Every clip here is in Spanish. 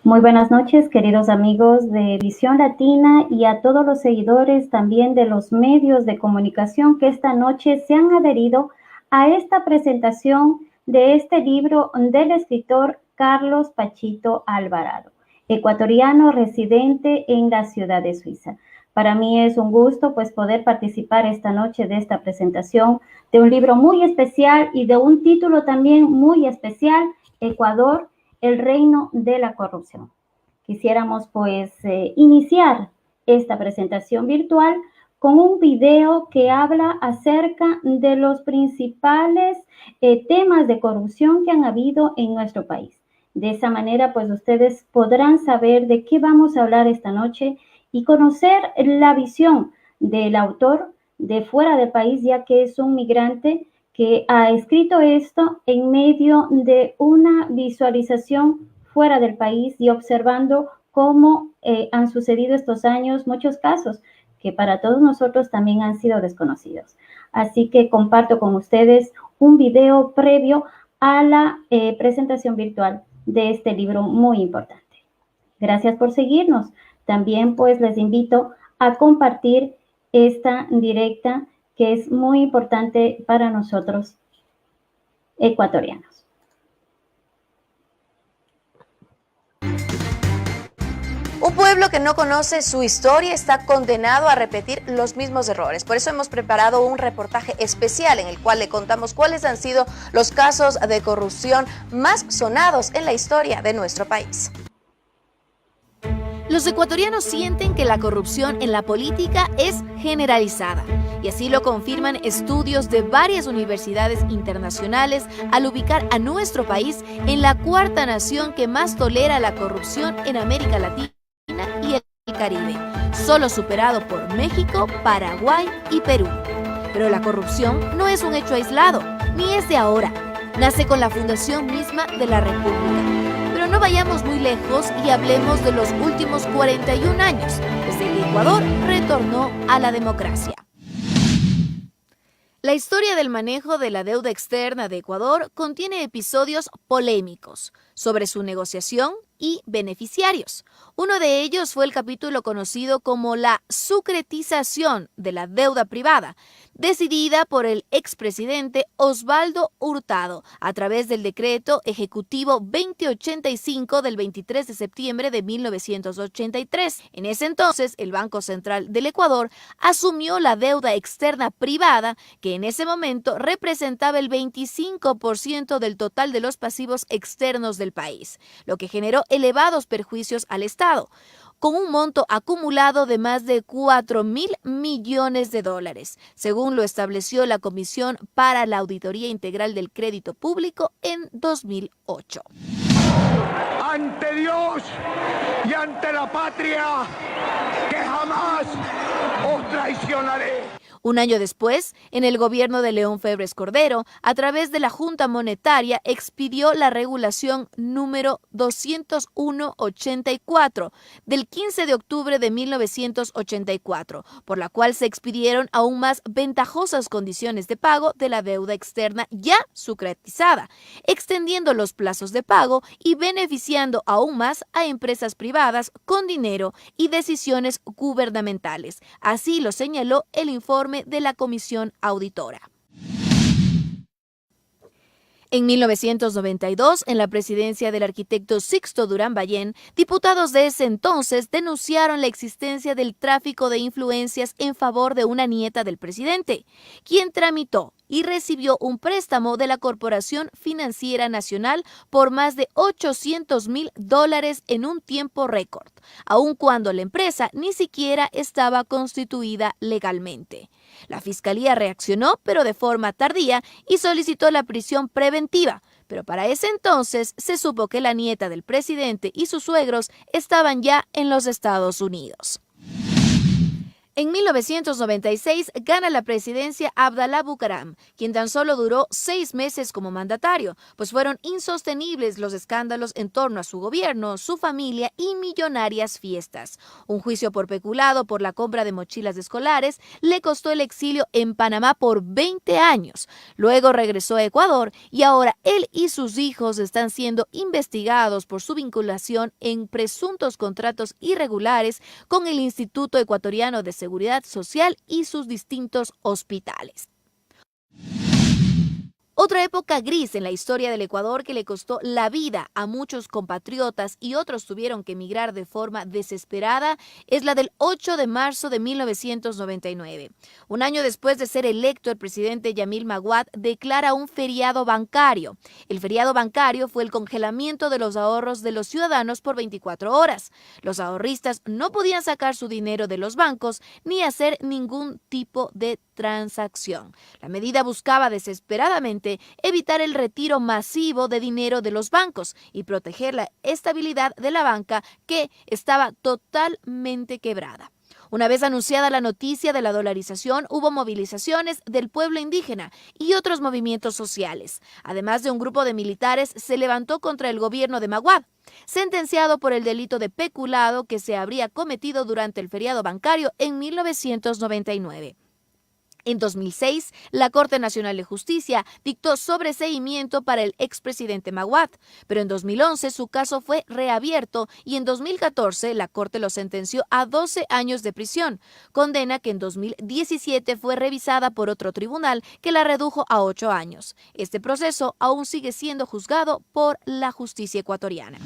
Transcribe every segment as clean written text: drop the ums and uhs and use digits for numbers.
Muy buenas noches, queridos amigos de Visión Latina y a todos los seguidores también de los medios de comunicación que esta noche se han adherido a esta presentación de este libro del escritor Carlos Pachito Alvarado, ecuatoriano residente en la ciudad de Suiza. Para mí es un gusto pues poder participar esta noche de esta presentación de un libro muy especial y de un título también muy especial, Ecuador, el reino de la corrupción. Quisiéramos pues iniciar esta presentación virtual con un video que habla acerca de los principales temas de corrupción que han habido en nuestro país. De esa manera pues ustedes podrán saber de qué vamos a hablar esta noche y conocer la visión del autor de fuera del país, ya que es un migrante que ha escrito esto en medio de una visualización fuera del país y observando cómo han sucedido estos años muchos casos que para todos nosotros también han sido desconocidos. Así que comparto con ustedes un video previo a la presentación virtual de este libro muy importante. Gracias por seguirnos. También pues les invito a compartir esta directa que es muy importante para nosotros ecuatorianos. Un pueblo que no conoce su historia está condenado a repetir los mismos errores. Por eso hemos preparado un reportaje especial en el cual le contamos cuáles han sido los casos de corrupción más sonados en la historia de nuestro país. Los ecuatorianos sienten que la corrupción en la política es generalizada, y así lo confirman estudios de varias universidades internacionales al ubicar a nuestro país en la cuarta nación que más tolera la corrupción en América Latina y el Caribe, solo superado por México, Paraguay y Perú. Pero la corrupción no es un hecho aislado, ni es de ahora. Nace con la fundación misma de la República. Pero no vayamos muy lejos y hablemos de los últimos 41 años, desde que Ecuador retornó a la democracia. La historia del manejo de la deuda externa de Ecuador contiene episodios polémicos sobre su negociación y beneficiarios. Uno de ellos fue el capítulo conocido como la sucretización de la deuda privada, decidida por el expresidente Osvaldo Hurtado a través del decreto ejecutivo 2085 del 23 de septiembre de 1983. En ese entonces, el Banco Central del Ecuador asumió la deuda externa privada, que en ese momento representaba el 25% del total de los pasivos externos del país, lo que generó elevados perjuicios al Estado, con un monto acumulado de más de 4.000 millones de dólares, según lo estableció la Comisión para la Auditoría Integral del Crédito Público en 2008. Ante Dios y ante la patria, que jamás os traicionaré. Un año después, en el gobierno de León Febres Cordero, a través de la Junta Monetaria, expidió la regulación número 201/84 del 15 de octubre de 1984, por la cual se expidieron aún más ventajosas condiciones de pago de la deuda externa ya sucretizada, extendiendo los plazos de pago y beneficiando aún más a empresas privadas con dinero y decisiones gubernamentales. Así lo señaló el informe de la Comisión Auditora. En 1992, en la presidencia del arquitecto Sixto Durán Ballén, diputados de ese entonces denunciaron la existencia del tráfico de influencias en favor de una nieta del presidente, quien tramitó y recibió un préstamo de la Corporación Financiera Nacional por más de $800.000 en un tiempo récord, aun cuando la empresa ni siquiera estaba constituida legalmente. La Fiscalía reaccionó, pero de forma tardía, y solicitó la prisión preventiva, pero para ese entonces se supo que la nieta del presidente y sus suegros estaban ya en los Estados Unidos. En 1996 gana la presidencia Abdalá Bucaram, quien tan solo duró 6 meses como mandatario, pues fueron insostenibles los escándalos en torno a su gobierno, su familia y millonarias fiestas. Un juicio por peculado por la compra de mochilas escolares le costó el exilio en Panamá por 20 años. Luego regresó a Ecuador y ahora él y sus hijos están siendo investigados por su vinculación en presuntos contratos irregulares con el Instituto Ecuatoriano de Seguridad Social y sus distintos hospitales. Otra época gris en la historia del Ecuador que le costó la vida a muchos compatriotas y otros tuvieron que emigrar de forma desesperada es la del 8 de marzo de 1999. Un año después de ser electo, el presidente Yamil Maguad declara un feriado bancario. El feriado bancario fue el congelamiento de los ahorros de los ciudadanos por 24 horas. Los ahorristas no podían sacar su dinero de los bancos ni hacer ningún tipo de transacción. La medida buscaba desesperadamente evitar el retiro masivo de dinero de los bancos y proteger la estabilidad de la banca que estaba totalmente quebrada. Una vez anunciada la noticia de la dolarización, hubo movilizaciones del pueblo indígena y otros movimientos sociales. Además de un grupo de militares se levantó contra el gobierno de Maguad, sentenciado por el delito de peculado que se habría cometido durante el feriado bancario en 1999. En 2006, la Corte Nacional de Justicia dictó sobreseimiento para el expresidente Maguad, pero en 2011 su caso fue reabierto y en 2014 la Corte lo sentenció a 12 años de prisión, condena que en 2017 fue revisada por otro tribunal que la redujo a 8 años. Este proceso aún sigue siendo juzgado por la justicia ecuatoriana.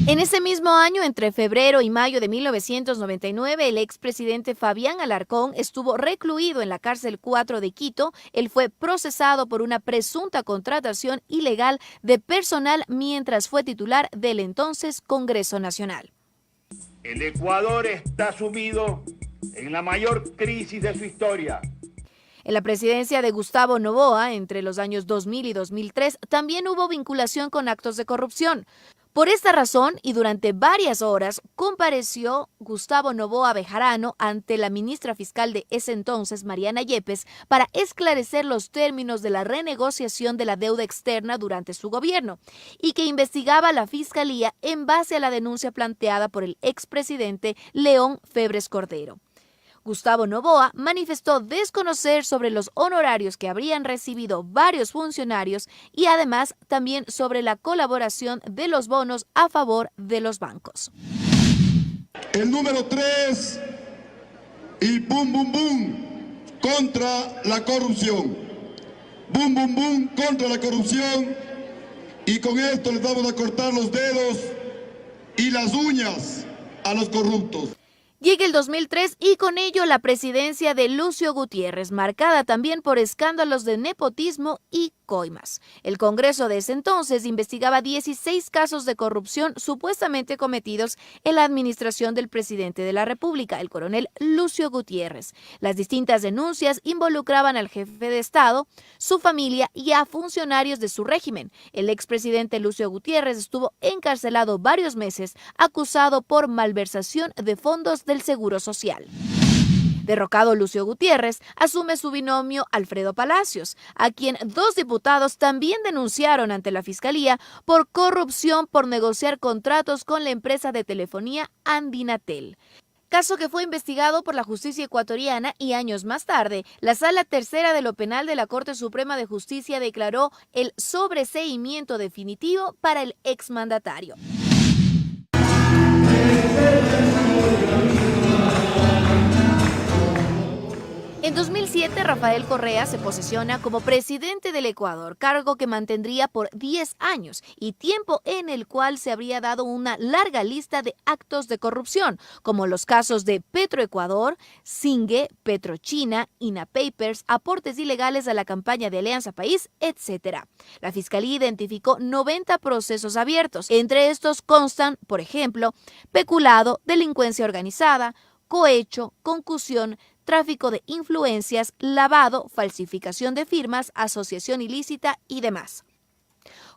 En ese mismo año, entre febrero y mayo de 1999, el expresidente Fabián Alarcón estuvo recluido en la cárcel 4 de Quito. Él fue procesado por una presunta contratación ilegal de personal mientras fue titular del entonces Congreso Nacional. El Ecuador está sumido en la mayor crisis de su historia. En la presidencia de Gustavo Noboa, entre los años 2000 y 2003, también hubo vinculación con actos de corrupción. Por esta razón, y durante varias horas, compareció Gustavo Noboa Bejarano ante la ministra fiscal de ese entonces, Mariana Yepes, para esclarecer los términos de la renegociación de la deuda externa durante su gobierno y que investigaba la Fiscalía en base a la denuncia planteada por el expresidente León Febres Cordero. Gustavo Noboa manifestó desconocer sobre los honorarios que habrían recibido varios funcionarios y además también sobre la colaboración de los bonos a favor de los bancos. El número 3 y boom, boom, boom contra la corrupción. Boom, boom, boom contra la corrupción y con esto les vamos a cortar los dedos y las uñas a los corruptos. Llega el 2003 y con ello la presidencia de Lucio Gutiérrez, marcada también por escándalos de nepotismo y coimas. El Congreso de ese entonces investigaba 16 casos de corrupción supuestamente cometidos en la administración del presidente de la República, el coronel Lucio Gutiérrez. Las distintas denuncias involucraban al jefe de Estado, su familia y a funcionarios de su régimen. El expresidente Lucio Gutiérrez estuvo encarcelado varios meses, acusado por malversación de fondos del Seguro Social. Derrocado Lucio Gutiérrez, asume su binomio Alfredo Palacios, a quien 2 diputados también denunciaron ante la Fiscalía por corrupción por negociar contratos con la empresa de telefonía Andinatel. Caso que fue investigado por la justicia ecuatoriana y años más tarde, la Sala Tercera de lo Penal de la Corte Suprema de Justicia declaró el sobreseimiento definitivo para el exmandatario. En 2007, Rafael Correa se posesiona como presidente del Ecuador, cargo que mantendría por 10 años y tiempo en el cual se habría dado una larga lista de actos de corrupción, como los casos de Petroecuador, Singue, Petrochina, INA Papers, aportes ilegales a la campaña de Alianza País, etc. La Fiscalía identificó 90 procesos abiertos. Entre estos constan, por ejemplo, peculado, delincuencia organizada, cohecho, concusión, tráfico de influencias, lavado, falsificación de firmas, asociación ilícita y demás.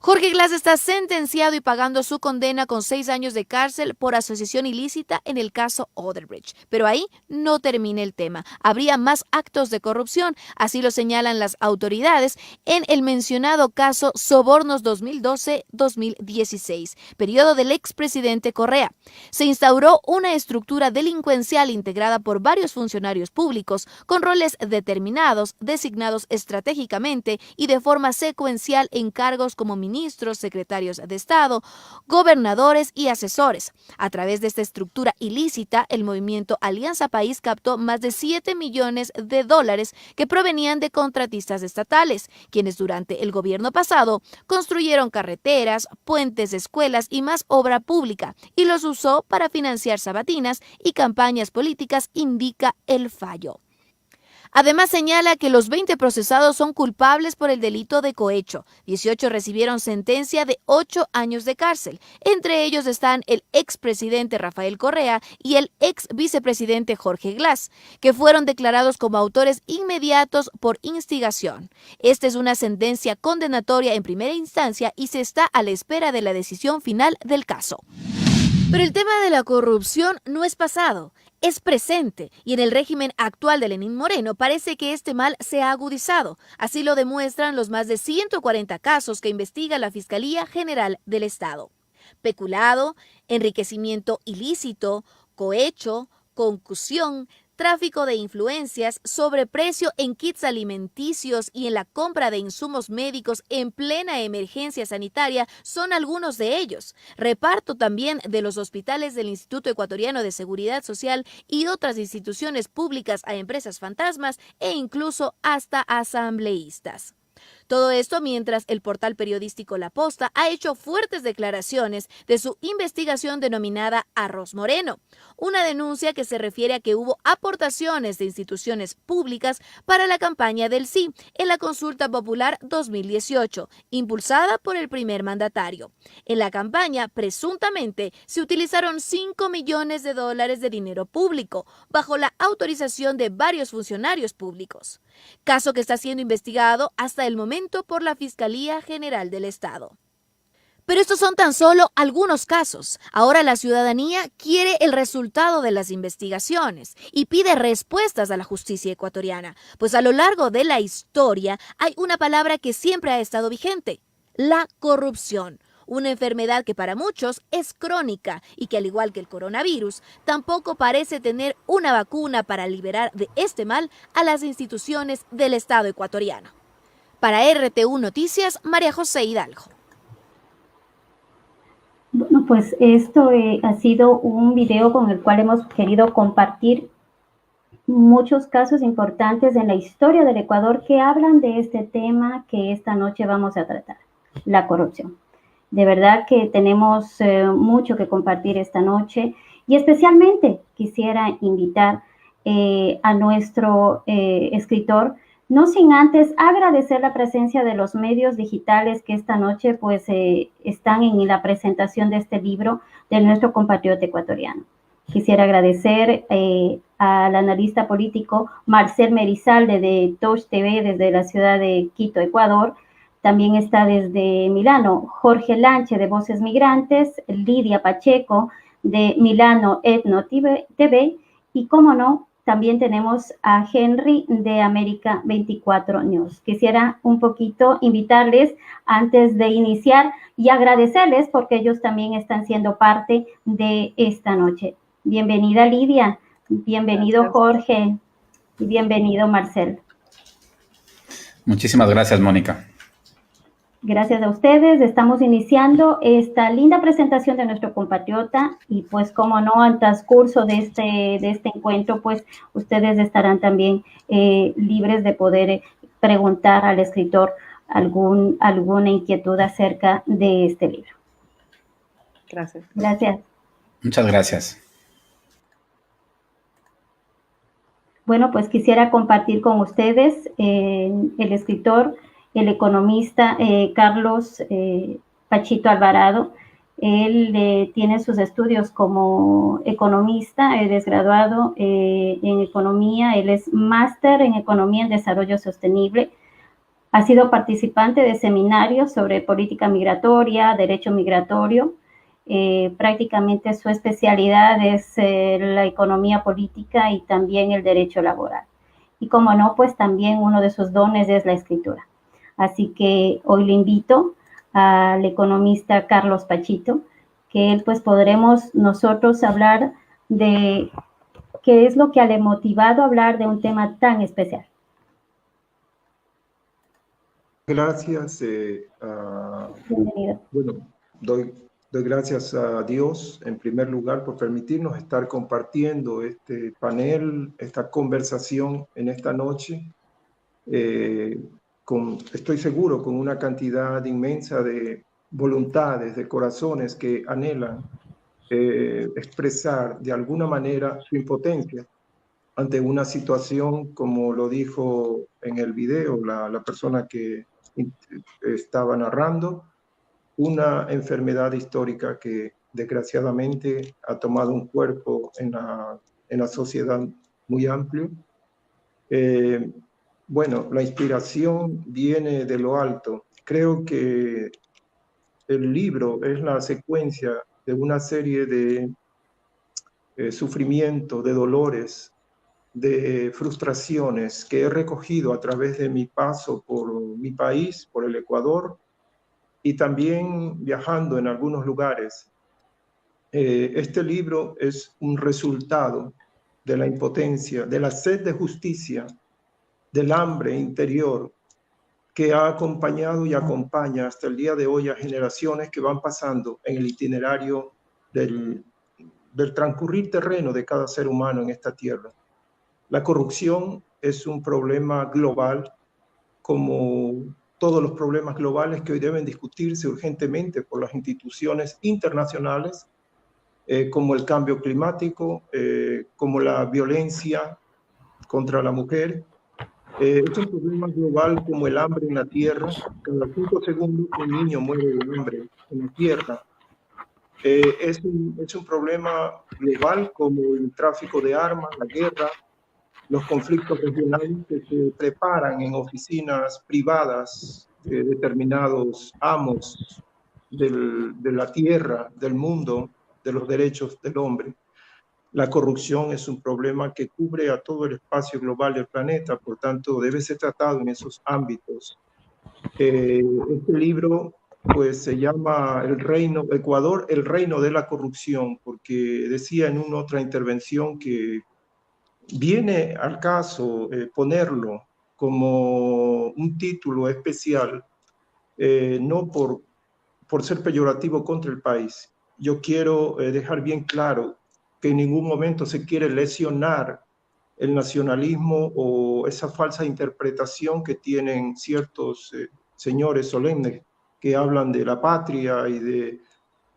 Jorge Glass está sentenciado y pagando su condena con 6 años de cárcel por asociación ilícita en el caso Odebrecht. Pero ahí no termina el tema. Habría más actos de corrupción, así lo señalan las autoridades en el mencionado caso Sobornos 2012-2016, periodo del expresidente Correa. Se instauró una estructura delincuencial integrada por varios funcionarios públicos con roles determinados, designados estratégicamente y de forma secuencial en cargos como ministros, secretarios de Estado, gobernadores y asesores. A través de esta estructura ilícita, el movimiento Alianza País captó más de $7 millones que provenían de contratistas estatales, quienes durante el gobierno pasado construyeron carreteras, puentes, escuelas y más obra pública, y los usó para financiar sabatinas y campañas políticas, indica el fallo. Además, señala que los 20 procesados son culpables por el delito de cohecho. 18 recibieron sentencia de 8 años de cárcel. Entre ellos están el expresidente Rafael Correa y el ex vicepresidente Jorge Glass, que fueron declarados como autores inmediatos por instigación. Esta es una sentencia condenatoria en primera instancia y se está a la espera de la decisión final del caso. Pero el tema de la corrupción no es pasado, es presente, y en el régimen actual de Lenín Moreno parece que este mal se ha agudizado. Así lo demuestran los más de 140 casos que investiga la Fiscalía General del Estado. Peculado, enriquecimiento ilícito, cohecho, concusión, tráfico de influencias, sobreprecio en kits alimenticios y en la compra de insumos médicos en plena emergencia sanitaria son algunos de ellos. Reparto también de los hospitales del Instituto Ecuatoriano de Seguridad Social y otras instituciones públicas a empresas fantasmas e incluso hasta asambleístas. Todo esto mientras el portal periodístico La Posta ha hecho fuertes declaraciones de su investigación denominada Arroz Moreno, una denuncia que se refiere a que hubo aportaciones de instituciones públicas para la campaña del sí en la consulta popular 2018, impulsada por el primer mandatario. En la campaña, presuntamente, se utilizaron $5 millones de dinero público, bajo la autorización de varios funcionarios públicos. Caso que está siendo investigado hasta el momento por la Fiscalía General del Estado. Pero estos son tan solo algunos casos. Ahora la ciudadanía quiere el resultado de las investigaciones y pide respuestas a la justicia ecuatoriana, pues a lo largo de la historia hay una palabra que siempre ha estado vigente: la corrupción. Una enfermedad que para muchos es crónica y que, al igual que el coronavirus, tampoco parece tener una vacuna para liberar de este mal a las instituciones del Estado ecuatoriano. Para RTU Noticias, María José Hidalgo. Bueno, pues esto ha sido un video con el cual hemos querido compartir muchos casos importantes en la historia del Ecuador que hablan de este tema que esta noche vamos a tratar: la corrupción. De verdad que tenemos mucho que compartir esta noche, y especialmente quisiera invitar a nuestro escritor, no sin antes agradecer la presencia de los medios digitales que esta noche pues están en la presentación de este libro de nuestro compatriota ecuatoriano. Quisiera agradecer al analista político Marcel Merizalde de Touch TV desde la ciudad de Quito, Ecuador. También está desde Milano Jorge Lanche de Voces Migrantes, Lidia Pacheco de Milano Etno TV y, como no, también tenemos a Henry de América 24 News. Quisiera un poquito invitarles antes de iniciar y agradecerles porque ellos también están siendo parte de esta noche. Bienvenida Lidia, bienvenido Jorge y bienvenido Marcel. Muchísimas gracias, Mónica. Gracias a ustedes. Estamos iniciando esta linda presentación de nuestro compatriota y pues como no, al transcurso de este encuentro, pues ustedes estarán también libres de poder preguntar al escritor alguna inquietud acerca de este libro. Gracias. Gracias. Muchas gracias. Bueno, pues quisiera compartir con ustedes el escritor, el economista Carlos Pachito Alvarado. Él tiene sus estudios como economista, él es graduado en economía, él es máster en economía en desarrollo sostenible. Ha sido participante de seminarios sobre política migratoria, derecho migratorio. Prácticamente su especialidad es la economía política y también el derecho laboral. Y como no, pues también uno de sus dones es la escritura. Así que hoy le invito al economista Carlos Pachito, que él pues podremos nosotros hablar de qué es lo que le ha motivado a hablar de un tema tan especial. Gracias. Bienvenido. Bueno, doy gracias a Dios en primer lugar por permitirnos estar compartiendo este panel, esta conversación en esta noche, estoy seguro, con una cantidad inmensa de voluntades, de corazones que anhelan expresar de alguna manera su impotencia ante una situación, como lo dijo en el video la persona que estaba narrando, una enfermedad histórica que desgraciadamente ha tomado un cuerpo en la sociedad muy amplio. Bueno, la inspiración viene de lo alto. Creo que el libro es la secuencia de una serie de sufrimientos, de dolores, de frustraciones que he recogido a través de mi paso por mi país, por el Ecuador, y también viajando en algunos lugares. Este libro es un resultado de la impotencia, de la sed de justicia, del hambre interior que ha acompañado y acompaña hasta el día de hoy a generaciones que van pasando en el itinerario del transcurrir terreno de cada ser humano en esta tierra. La corrupción es un problema global, como todos los problemas globales que hoy deben discutirse urgentemente por las instituciones internacionales, como el cambio climático, como la violencia contra la mujer. Es un problema global como el hambre en la tierra. Cada 5 segundos un niño muere de hambre en la tierra. Es un problema global como el tráfico de armas, la guerra, los conflictos regionales que se preparan en oficinas privadas de determinados amos de la tierra, del mundo, de los derechos del hombre. La corrupción es un problema que cubre a todo el espacio global del planeta, por tanto debe ser tratado en esos ámbitos. Este libro pues se llama Ecuador, el reino de la corrupción, porque decía en una otra intervención que viene al caso ponerlo como un título especial, no por ser peyorativo contra el país. Yo quiero dejar bien claro que en ningún momento se quiere lesionar el nacionalismo o esa falsa interpretación que tienen ciertos señores solemnes que hablan de la patria y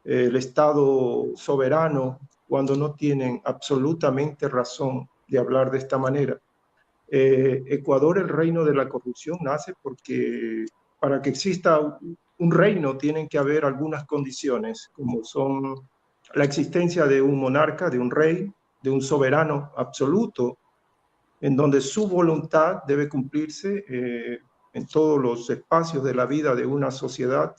del Estado soberano cuando no tienen absolutamente razón de hablar de esta manera. Ecuador, el reino de la corrupción, nace porque para que exista un reino tienen que haber algunas condiciones, como son la existencia de un monarca, de un rey, de un soberano absoluto, en donde su voluntad debe cumplirse en todos los espacios de la vida de una sociedad.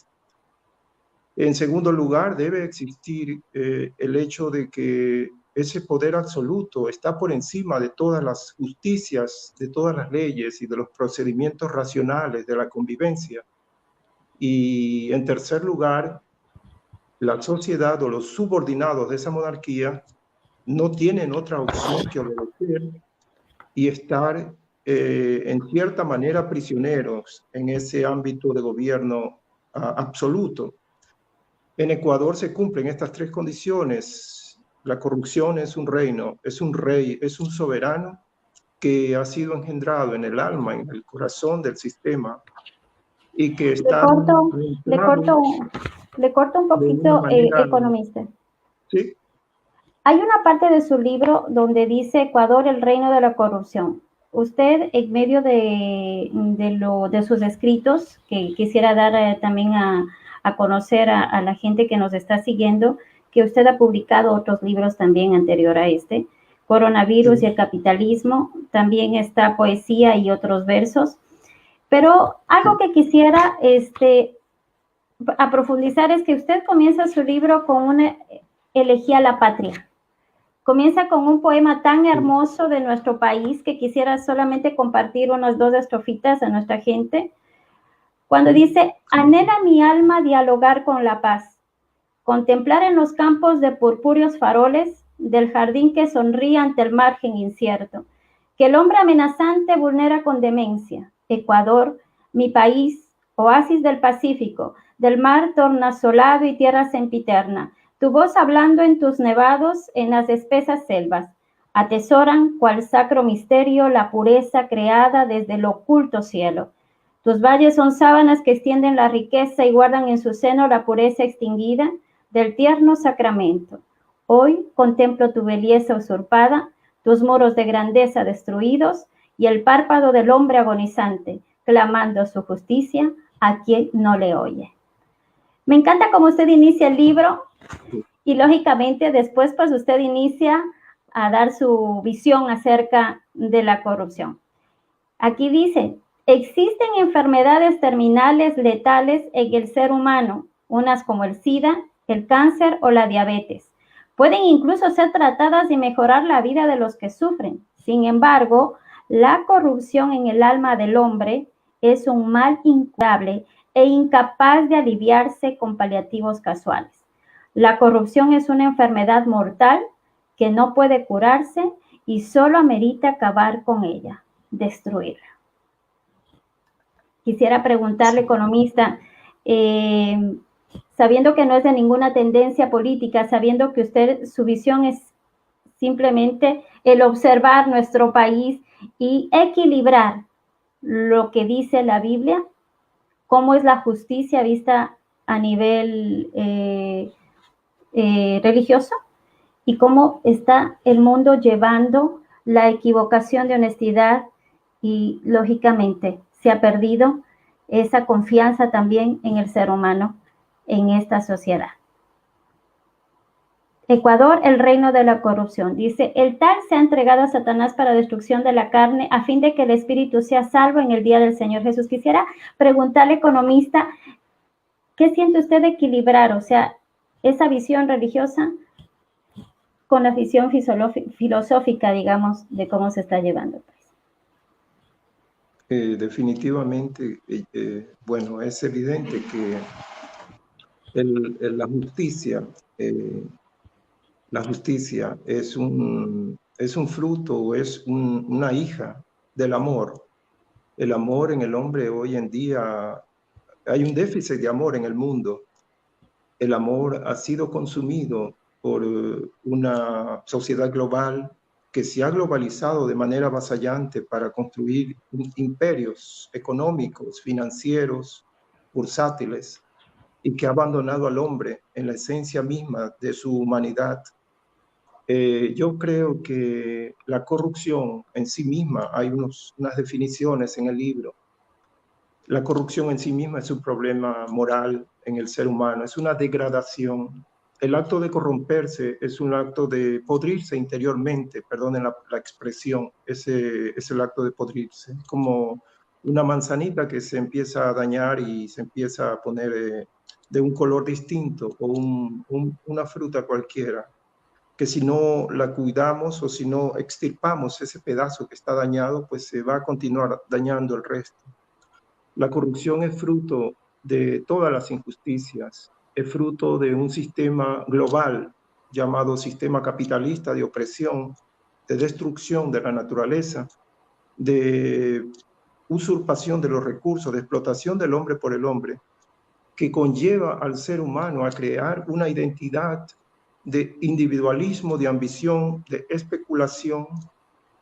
En segundo lugar, debe existir el hecho de que ese poder absoluto está por encima de todas las justicias, de todas las leyes y de los procedimientos racionales de la convivencia. Y en tercer lugar, la sociedad o los subordinados de esa monarquía no tienen otra opción que obedecer y estar en cierta manera prisioneros en ese ámbito de gobierno absoluto. En Ecuador se cumplen estas tres condiciones. La corrupción es un reino, es un rey, es un soberano que ha sido engendrado en el alma, en el corazón del sistema y que está... Le corto un poquito, economista. Sí. Hay una parte de su libro donde dice Ecuador, el reino de la corrupción. Usted, en medio de sus escritos, que quisiera dar también a conocer a la gente que nos está siguiendo, que usted ha publicado otros libros también anterior a este, Coronavirus y el capitalismo, también está poesía y otros versos. Pero algo que quisiera a profundizar es que usted comienza su libro con una elegía a la patria. Comienza con un poema tan hermoso de nuestro país que quisiera solamente compartir unas 2 estrofitas a nuestra gente. Cuando dice, anhela mi alma dialogar con la paz, contemplar en los campos de purpúreos faroles del jardín que sonríe ante el margen incierto, que el hombre amenazante vulnera con demencia. Ecuador, mi país, oasis del Pacífico, del mar tornasolado y tierra sempiterna, tu voz hablando en tus nevados, en las espesas selvas, atesoran cual sacro misterio la pureza creada desde el oculto cielo. Tus valles son sábanas que extienden la riqueza y guardan en su seno la pureza extinguida del tierno sacramento. Hoy contemplo tu belleza usurpada, tus muros de grandeza destruidos y el párpado del hombre agonizante, clamando su justicia a quien no le oye. Me encanta cómo usted inicia el libro y lógicamente después pues usted inicia a dar su visión acerca de la corrupción. Aquí dice, existen enfermedades terminales letales en el ser humano, unas como el SIDA, el cáncer o la diabetes. Pueden incluso ser tratadas y mejorar la vida de los que sufren. Sin embargo, la corrupción en el alma del hombre es un mal incurable e incapaz de aliviarse con paliativos casuales. La corrupción es una enfermedad mortal que no puede curarse y solo amerita acabar con ella, destruirla. Quisiera preguntarle, economista, sabiendo que no es de ninguna tendencia política, sabiendo que usted, su visión es simplemente el observar nuestro país y equilibrar lo que dice la Biblia, cómo es la justicia vista a nivel religioso y cómo está el mundo llevando la equivocación de honestidad y, lógicamente, se ha perdido esa confianza también en el ser humano en esta sociedad. Ecuador, el reino de la corrupción. Dice, el tal se ha entregado a Satanás para destrucción de la carne a fin de que el espíritu sea salvo en el día del Señor Jesús. Quisiera preguntarle, economista, ¿qué siente usted de equilibrar? O sea, esa visión religiosa con la visión filosófica, digamos, de cómo se está llevando. Definitivamente, bueno, es evidente que la justicia es un fruto, es una hija del amor. El amor en el hombre hoy en día, hay un déficit de amor en el mundo. El amor ha sido consumido por una sociedad global que se ha globalizado de manera avasallante para construir imperios económicos, financieros, bursátiles, y que ha abandonado al hombre en la esencia misma de su humanidad. Yo creo que la corrupción en sí misma, hay unas definiciones en el libro, la corrupción en sí misma es un problema moral en el ser humano, es una degradación. El acto de corromperse es un acto de podrirse interiormente, perdonen la expresión, es el acto de podrirse, como una manzanita que se empieza a dañar y se empieza a poner de un color distinto, o una fruta cualquiera, que si no la cuidamos o si no extirpamos ese pedazo que está dañado, pues se va a continuar dañando el resto. La corrupción es fruto de todas las injusticias, es fruto de un sistema global llamado sistema capitalista de opresión, de destrucción de la naturaleza, de usurpación de los recursos, de explotación del hombre por el hombre, que conlleva al ser humano a crear una identidad de individualismo, de ambición, de especulación,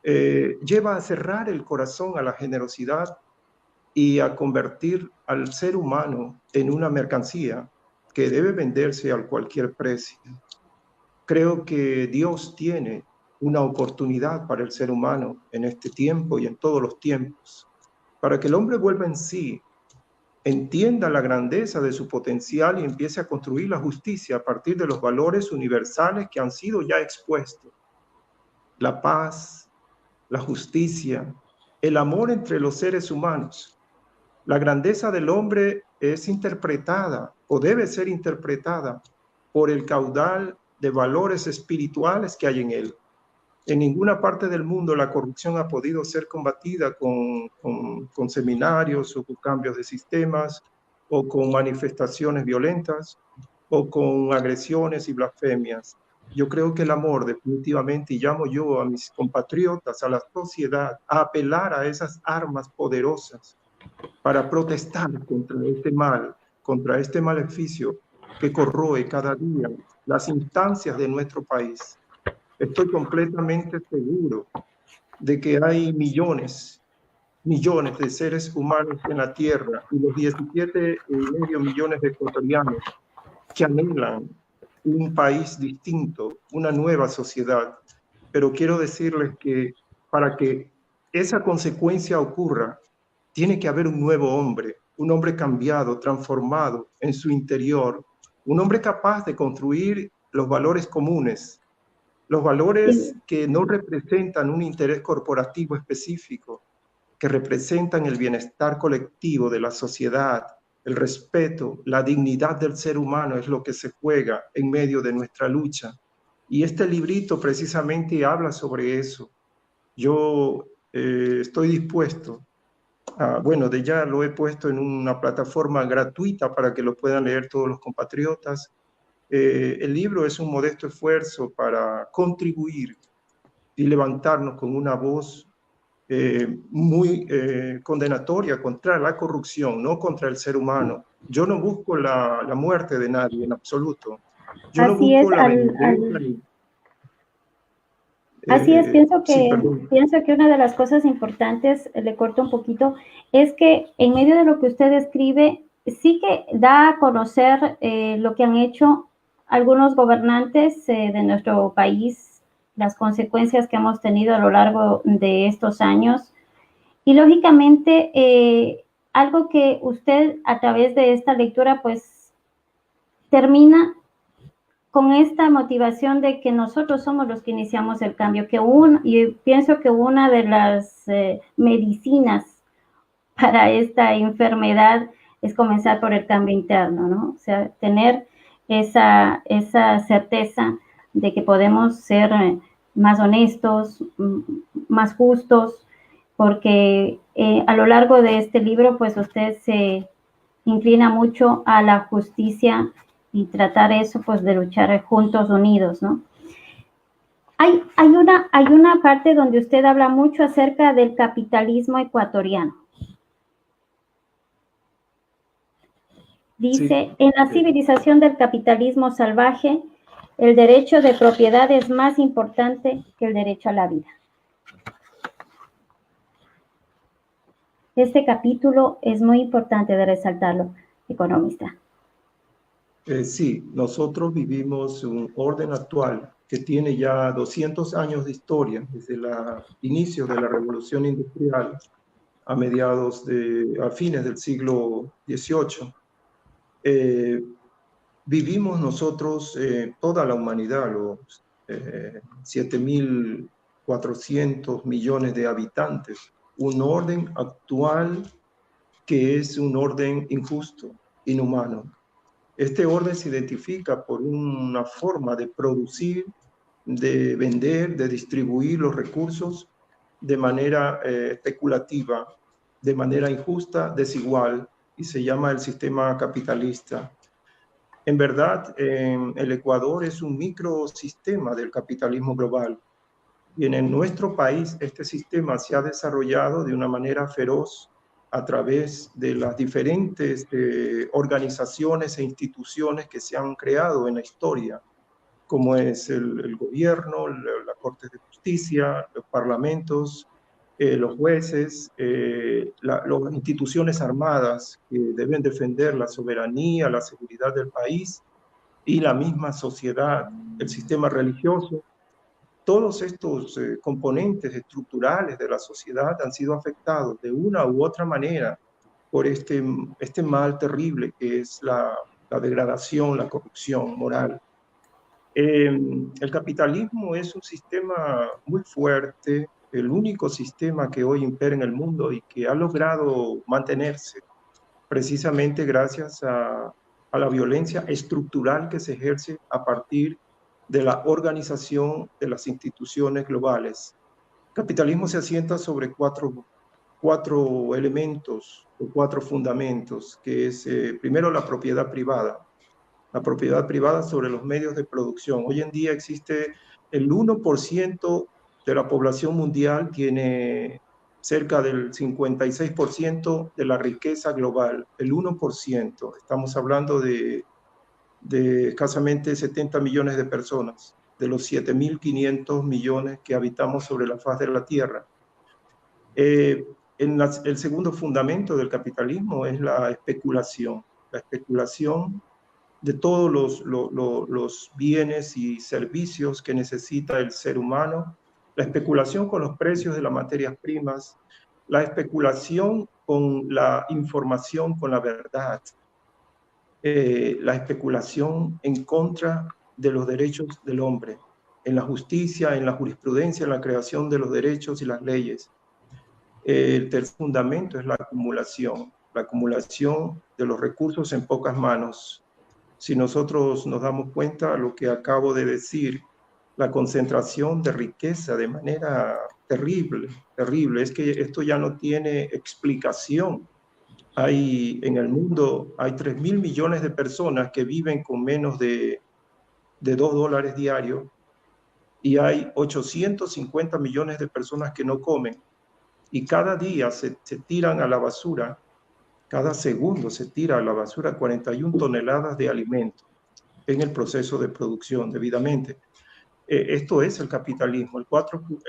lleva a cerrar el corazón a la generosidad y a convertir al ser humano en una mercancía que debe venderse a cualquier precio. Creo que Dios tiene una oportunidad para el ser humano en este tiempo y en todos los tiempos, para que el hombre vuelva en sí, entienda la grandeza de su potencial y empiece a construir la justicia a partir de los valores universales que han sido ya expuestos. La paz, la justicia, el amor entre los seres humanos. La grandeza del hombre es interpretada o debe ser interpretada por el caudal de valores espirituales que hay en él. En ninguna parte del mundo la corrupción ha podido ser combatida con seminarios o con cambios de sistemas o con manifestaciones violentas o con agresiones y blasfemias. Yo creo que el amor definitivamente, y llamo yo a mis compatriotas, a la sociedad, a apelar a esas armas poderosas para protestar contra este maleficio que corroe cada día las instancias de nuestro país. Estoy completamente seguro de que hay millones de seres humanos en la Tierra y los 17,5 millones de ecuatorianos que anhelan un país distinto, una nueva sociedad. Pero quiero decirles que para que esa consecuencia ocurra, tiene que haber un nuevo hombre, un hombre cambiado, transformado en su interior, un hombre capaz de construir los valores comunes, los valores que no representan un interés corporativo específico, que representan el bienestar colectivo de la sociedad, el respeto, la dignidad del ser humano es lo que se juega en medio de nuestra lucha. Y este librito precisamente habla sobre eso. Yo estoy dispuesto bueno, ya lo he puesto en una plataforma gratuita para que lo puedan leer todos los compatriotas. El libro es un modesto esfuerzo para contribuir y levantarnos con una voz muy condenatoria contra la corrupción, no contra el ser humano. Yo no busco la muerte de nadie en absoluto. Yo no busco la venganza. Así es, pienso sí, que una de las cosas importantes, le corto un poquito, es que en medio de lo que usted escribe, sí que da a conocer lo que han hecho algunos gobernantes de nuestro país, las consecuencias que hemos tenido a lo largo de estos años. Y lógicamente, algo que usted a través de esta lectura, pues, termina con esta motivación de que nosotros somos los que iniciamos el cambio, y pienso que una de las medicinas para esta enfermedad es comenzar por el cambio interno, ¿no? O sea, tener esa certeza de que podemos ser más honestos, más justos, porque a lo largo de este libro, pues usted se inclina mucho a la justicia y tratar eso, pues, de luchar juntos, unidos, ¿no? Hay una parte donde usted habla mucho acerca del capitalismo ecuatoriano. Dice, sí, en la civilización del capitalismo salvaje, el derecho de propiedad es más importante que el derecho a la vida. Este capítulo es muy importante de resaltarlo, economista. Sí, nosotros vivimos un orden actual que tiene ya 200 años de historia, desde el inicio de la revolución industrial a fines del siglo XVIII. Vivimos nosotros, toda la humanidad, los 7.400 millones de habitantes, un orden actual que es un orden injusto, inhumano. Este orden se identifica por una forma de producir, de vender, de distribuir los recursos de manera especulativa, de manera injusta, desigual, y se llama el sistema capitalista. En verdad, el Ecuador es un microsistema del capitalismo global, y en nuestro país este sistema se ha desarrollado de una manera feroz a través de las diferentes organizaciones e instituciones que se han creado en la historia, como es el gobierno, la Corte de Justicia, los parlamentos, los jueces, las instituciones armadas que deben defender la soberanía, la seguridad del país, y la misma sociedad, el sistema religioso. Todos estos componentes estructurales de la sociedad han sido afectados de una u otra manera por este mal terrible que es la degradación, la corrupción moral. El capitalismo es un sistema muy fuerte, el único sistema que hoy impera en el mundo y que ha logrado mantenerse precisamente gracias a la violencia estructural que se ejerce a partir de la organización de las instituciones globales. El capitalismo se asienta sobre cuatro elementos o cuatro fundamentos, que es primero la propiedad privada sobre los medios de producción. Hoy en día existe el 1% de la población mundial, tiene cerca del 56% de la riqueza global, el 1%. Estamos hablando de escasamente 70 millones de personas, de los 7.500 millones que habitamos sobre la faz de la Tierra. El segundo fundamento del capitalismo es la especulación de todos los bienes y servicios que necesita el ser humano, la especulación con los precios de las materias primas, la especulación con la información, con la verdad, la especulación en contra de los derechos del hombre, en la justicia, en la jurisprudencia, en la creación de los derechos y las leyes. El tercer fundamento es la acumulación de los recursos en pocas manos. Si nosotros nos damos cuenta, lo que acabo de decir, la concentración de riqueza de manera terrible, es que esto ya no tiene explicación. En el mundo hay 3.000 millones de personas que viven con menos de $2 diarios y hay 850 millones de personas que no comen. Y cada día se tiran a la basura, cada segundo se tira a la basura 41 toneladas de alimento en el proceso de producción debidamente. Esto es el capitalismo. El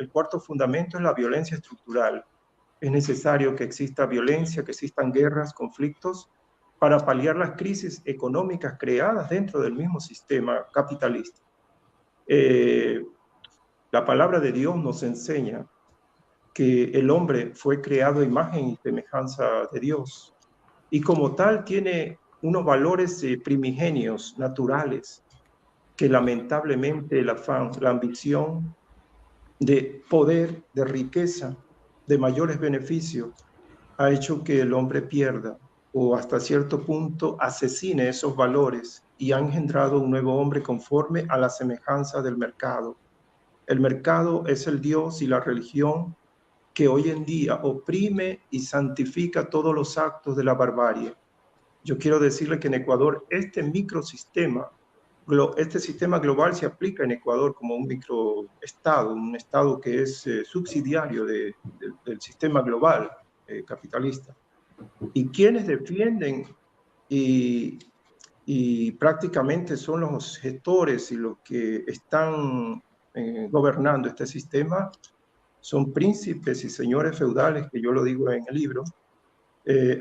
cuarto fundamento es la violencia estructural. Es necesario que exista violencia, que existan guerras, conflictos, para paliar las crisis económicas creadas dentro del mismo sistema capitalista. La palabra de Dios nos enseña que el hombre fue creado a imagen y semejanza de Dios, y como tal tiene unos valores primigenios, naturales, que lamentablemente el afán, la ambición de poder, de riqueza, de mayores beneficios, ha hecho que el hombre pierda o hasta cierto punto asesine esos valores y ha engendrado un nuevo hombre conforme a la semejanza del mercado. El mercado es el Dios y la religión que hoy en día oprime y santifica todos los actos de la barbarie. Yo quiero decirle que en Ecuador este sistema global se aplica en Ecuador como un microestado, un estado que es subsidiario del sistema global capitalista. Y quienes defienden y prácticamente son los gestores y los que están gobernando este sistema, son príncipes y señores feudales, que yo lo digo en el libro,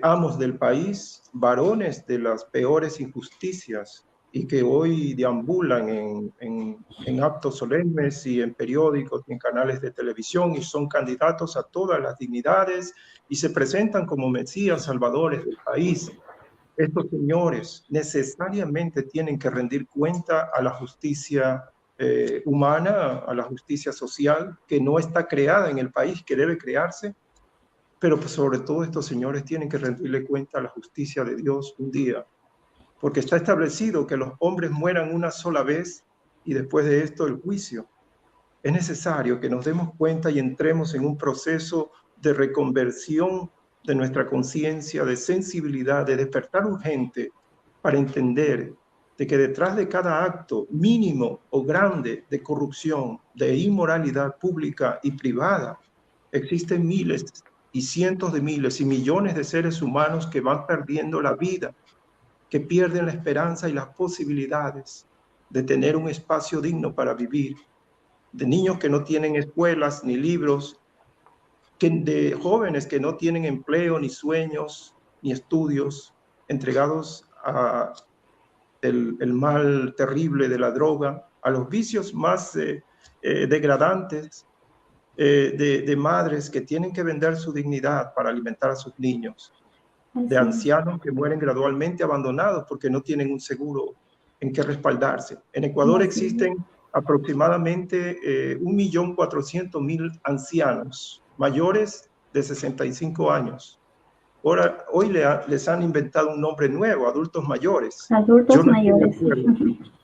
amos del país, varones de las peores injusticias, y que hoy deambulan en actos solemnes y en periódicos y en canales de televisión y son candidatos a todas las dignidades y se presentan como mesías salvadores del país. Estos señores necesariamente tienen que rendir cuenta a la justicia humana, a la justicia social, que no está creada en el país, que debe crearse, pero pues sobre todo estos señores tienen que rendirle cuenta a la justicia de Dios un día, porque está establecido que los hombres mueran una sola vez y después de esto el juicio. Es necesario que nos demos cuenta y entremos en un proceso de reconversión de nuestra conciencia, de sensibilidad, de despertar urgente para entender de que detrás de cada acto mínimo o grande de corrupción, de inmoralidad pública y privada, existen miles y cientos de miles y millones de seres humanos que van perdiendo la vida, que pierden la esperanza y las posibilidades de tener un espacio digno para vivir, de niños que no tienen escuelas ni libros, de jóvenes que no tienen empleo, ni sueños, ni estudios, entregados a el mal terrible de la droga, a los vicios más degradantes, de madres que tienen que vender su dignidad para alimentar a sus niños, de ancianos que mueren gradualmente abandonados porque no tienen un seguro en que respaldarse. En Ecuador existen aproximadamente 1.400.000 ancianos mayores de 65 años Ahora, hoy les han inventado un nombre nuevo, adultos mayores. Adultos Yo no mayores. No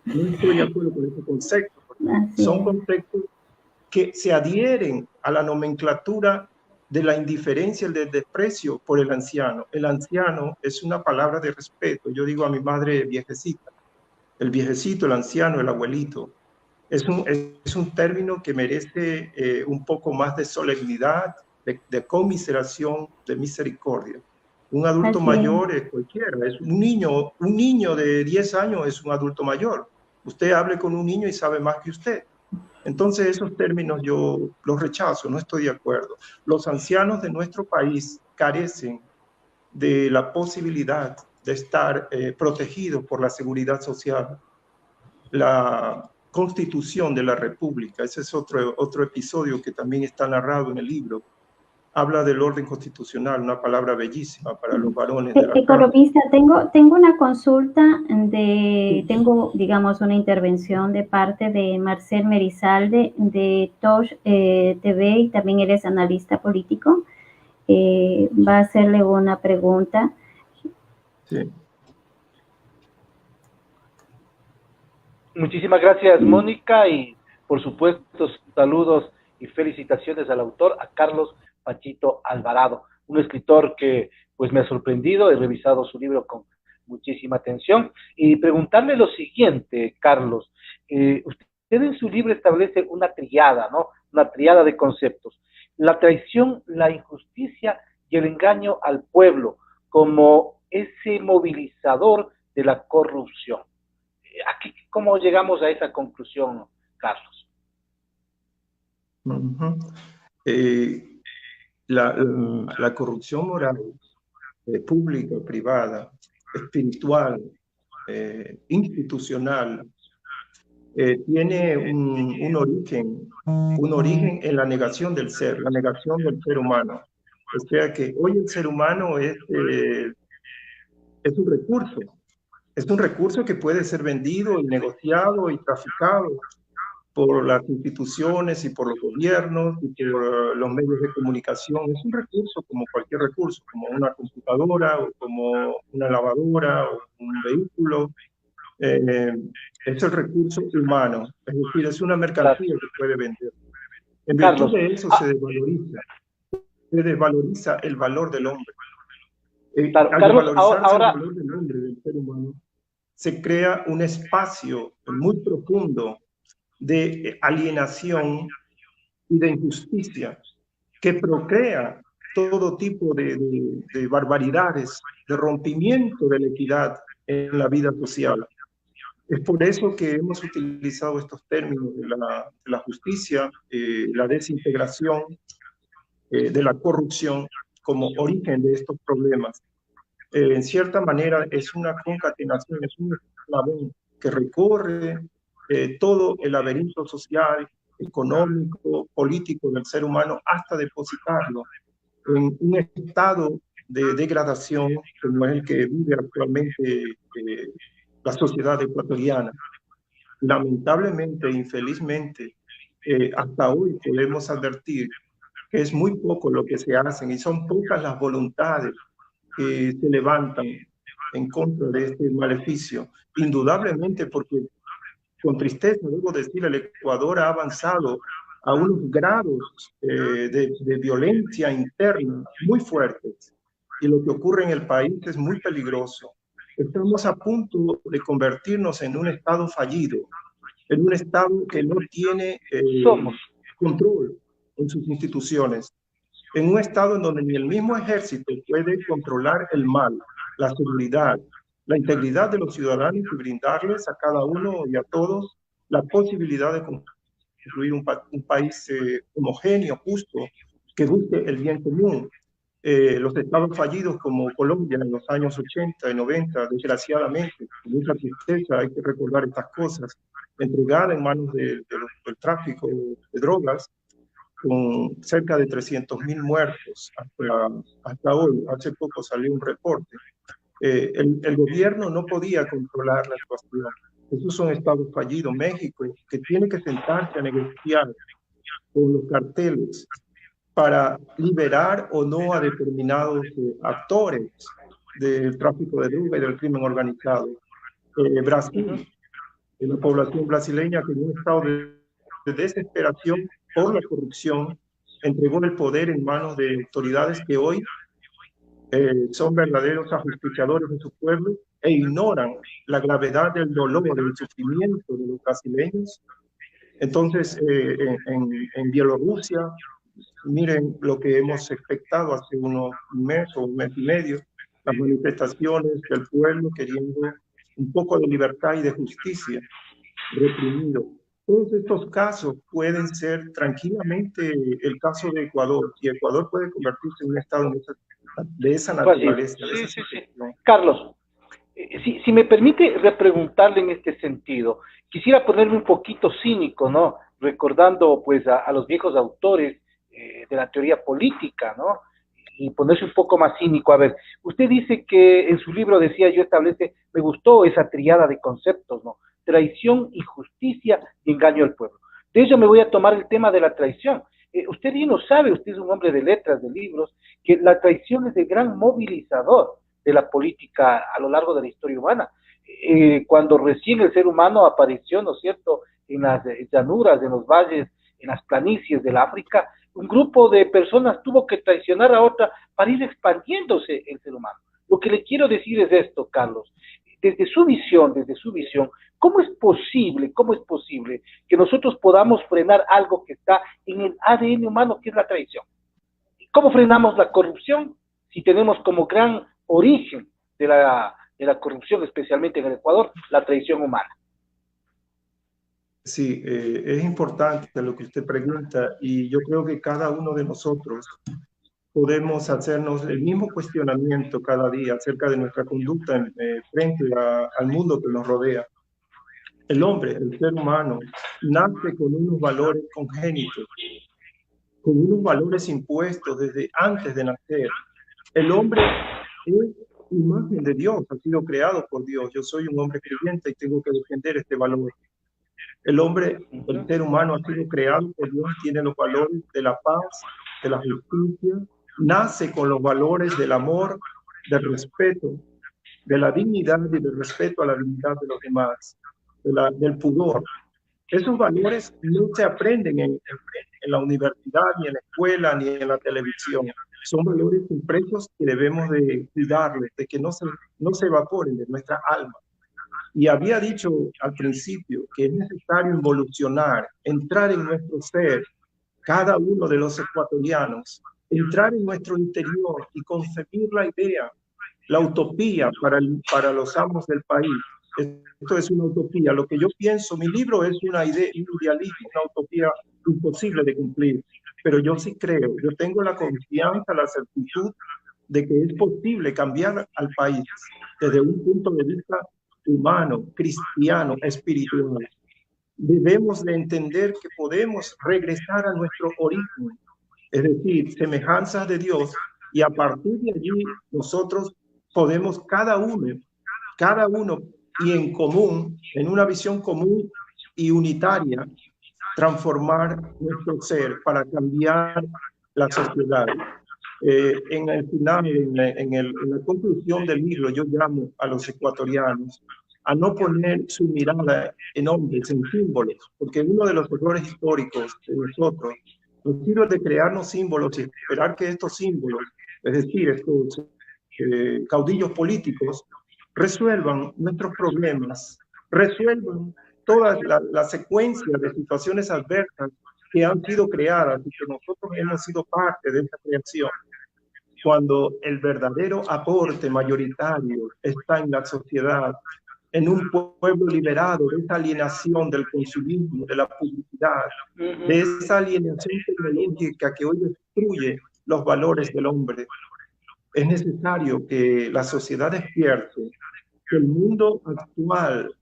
estoy de acuerdo con ese concepto. Así Son es. conceptos que se adhieren a la nomenclatura de la indiferencia y del desprecio por el anciano. El anciano es una palabra de respeto. Yo digo a mi madre viejecita. El viejecito, el anciano, el abuelito. Es un término que merece un poco más de solemnidad, de conmiseración, de misericordia. Un adulto Así mayor es cualquiera, es un niño de 10 años es un adulto mayor. Usted hable con un niño y sabe más que usted. Entonces esos términos yo los rechazo, no estoy de acuerdo. Los ancianos de nuestro país carecen de la posibilidad de estar protegidos por la seguridad social. La Constitución de la República, ese es otro episodio que también está narrado en el libro, habla del orden constitucional, una palabra bellísima para los varones de la Economista, tengo una consulta, tengo, digamos, una intervención de parte de Marcel Merizalde de Tosh TV, y también él es analista político. Va a hacerle una pregunta. Sí. Muchísimas gracias, Mónica, y por supuesto saludos y felicitaciones al autor, a Carlos Pachito Alvarado, un escritor que pues me ha sorprendido. He revisado su libro con muchísima atención y preguntarle lo siguiente, Carlos. Usted en su libro establece una triada, ¿no? Una triada de conceptos: la traición, la injusticia y el engaño al pueblo como ese movilizador de la corrupción. ¿Cómo llegamos a esa conclusión, Carlos? La corrupción moral, pública, privada, espiritual, institucional, tiene un origen en la negación del ser, la negación del ser humano. O sea que hoy el ser humano es un recurso. Es un recurso que puede ser vendido y negociado y traficado por las instituciones y por los gobiernos y por los medios de comunicación. Es un recurso como cualquier recurso, como una computadora o como una lavadora o un vehículo. Es el recurso humano, es decir, es una mercancía que puede vender. En virtud de eso se desvaloriza el valor del hombre. Al desvalorizarse el valor del hombre, del ser humano, se crea un espacio muy profundo de alienación y de injusticia que procrea todo tipo de barbaridades, de rompimiento de la equidad en la vida social. Es por eso que hemos utilizado estos términos de la justicia, la desintegración, de la corrupción como origen de estos problemas. En cierta manera es una concatenación, es un eslabón que recorre todo el laberinto social, económico, político del ser humano hasta depositarlo en un estado de degradación como es el que vive actualmente la sociedad ecuatoriana. Lamentablemente, infelizmente, hasta hoy podemos advertir que es muy poco lo que se hacen y son pocas las voluntades que se levantan en contra de este maleficio. Indudablemente, porque con tristeza debo decir, el Ecuador ha avanzado a unos grados de violencia interna muy fuertes, y lo que ocurre en el país es muy peligroso. Estamos a punto de convertirnos en un estado fallido, en un estado que no tiene control en sus instituciones, en un estado en donde ni el mismo ejército puede controlar el mal, la seguridad, la integridad de los ciudadanos y brindarles a cada uno y a todos la posibilidad de construir un país homogéneo, justo, que busque el bien común. Los estados fallidos como Colombia en los años 80 y 90, desgraciadamente, con mucha tristeza hay que recordar estas cosas, entregada en manos del tráfico de drogas, con cerca de 300.000 muertos hasta hoy. Hace poco salió un reporte. El gobierno no podía controlar la situación. Esos son estados fallidos. México, que tiene que sentarse a negociar con los carteles para liberar o no a determinados actores del tráfico de droga y del crimen organizado. Brasil, la población brasileña, que en un estado de desesperación por la corrupción, entregó el poder en manos de autoridades que hoy son verdaderos ajusticiadores de su pueblo e ignoran la gravedad del dolor, del sufrimiento de los brasileños. Entonces, en Bielorrusia, miren lo que hemos expectado hace unos meses o un mes y medio, las manifestaciones del pueblo queriendo un poco de libertad y de justicia, reprimido. Todos estos casos pueden ser tranquilamente el caso de Ecuador, y Ecuador puede convertirse en un estado de esa naturaleza. Sí. Carlos, si me permite repreguntarle en este sentido, quisiera ponerme un poquito cínico, ¿no? Recordando pues a los viejos autores de la teoría política, ¿no? Y ponerse un poco más cínico. A ver, usted dice que en su libro, decía yo, me gustó esa triada de conceptos, ¿no? Traición, injusticia y engaño al pueblo. De ello me voy a tomar el tema de la traición. Usted bien lo sabe, usted es un hombre de letras, de libros, que la traición es el gran movilizador de la política a lo largo de la historia humana. Cuando recién el ser humano apareció, ¿no es cierto?, en las llanuras, en los valles, en las planicies del África, un grupo de personas tuvo que traicionar a otra para ir expandiéndose el ser humano. Lo que le quiero decir es esto, Carlos, desde su visión, ¿cómo es posible que nosotros podamos frenar algo que está en el ADN humano, que es la traición? ¿Cómo frenamos la corrupción si tenemos como gran origen de la corrupción, especialmente en el Ecuador, la traición humana? Sí, es importante lo que usted pregunta, y yo creo que cada uno de nosotros podemos hacernos el mismo cuestionamiento cada día acerca de nuestra conducta frente al mundo que nos rodea. El hombre, el ser humano, nace con unos valores congénitos, con unos valores impuestos desde antes de nacer. El hombre es imagen de Dios, ha sido creado por Dios. Yo soy un hombre creyente y tengo que defender este valor. El hombre, el ser humano, ha sido creado por Dios, tiene los valores de la paz, de la justicia, nace con los valores del amor, del respeto, de la dignidad y del respeto a la dignidad de los demás, del pudor. Esos valores no se aprenden en la universidad, ni en la escuela, ni en la televisión. Son valores impresos que debemos de cuidarles, de que no se evaporen de nuestra alma. Y había dicho al principio que es necesario involucionar, entrar en nuestro ser, cada uno de los ecuatorianos, entrar en nuestro interior y concebir la idea, la utopía para los amos del país. Esto es una utopía. Lo que yo pienso, mi libro es una idea, un idealismo, una utopía imposible de cumplir. Pero yo sí creo, yo tengo la confianza, la certidumbre de que es posible cambiar al país desde un punto de vista humano, cristiano, espiritual. Debemos de entender que podemos regresar a nuestro origen, es decir, semejanzas de Dios, y a partir de allí nosotros podemos cada uno y en común, en una visión común y unitaria, transformar nuestro ser para cambiar la sociedad. En el final, en la conclusión del libro, yo llamo a los ecuatorianos a no poner su mirada en hombres, en símbolos, porque uno de los errores históricos de nosotros ha sido de crearnos símbolos y esperar que estos símbolos, es decir, estos caudillos políticos, resuelvan nuestros problemas, resuelvan toda la secuencia de situaciones adversas que han sido creadas y que nosotros hemos sido parte de esa creación. Cuando el verdadero aporte mayoritario está en la sociedad, en un pueblo liberado de esa alienación del consumismo, de la publicidad, de esa alienación tecnológica que hoy destruye los valores del hombre. Es necesario que la sociedad despierte, que el mundo actual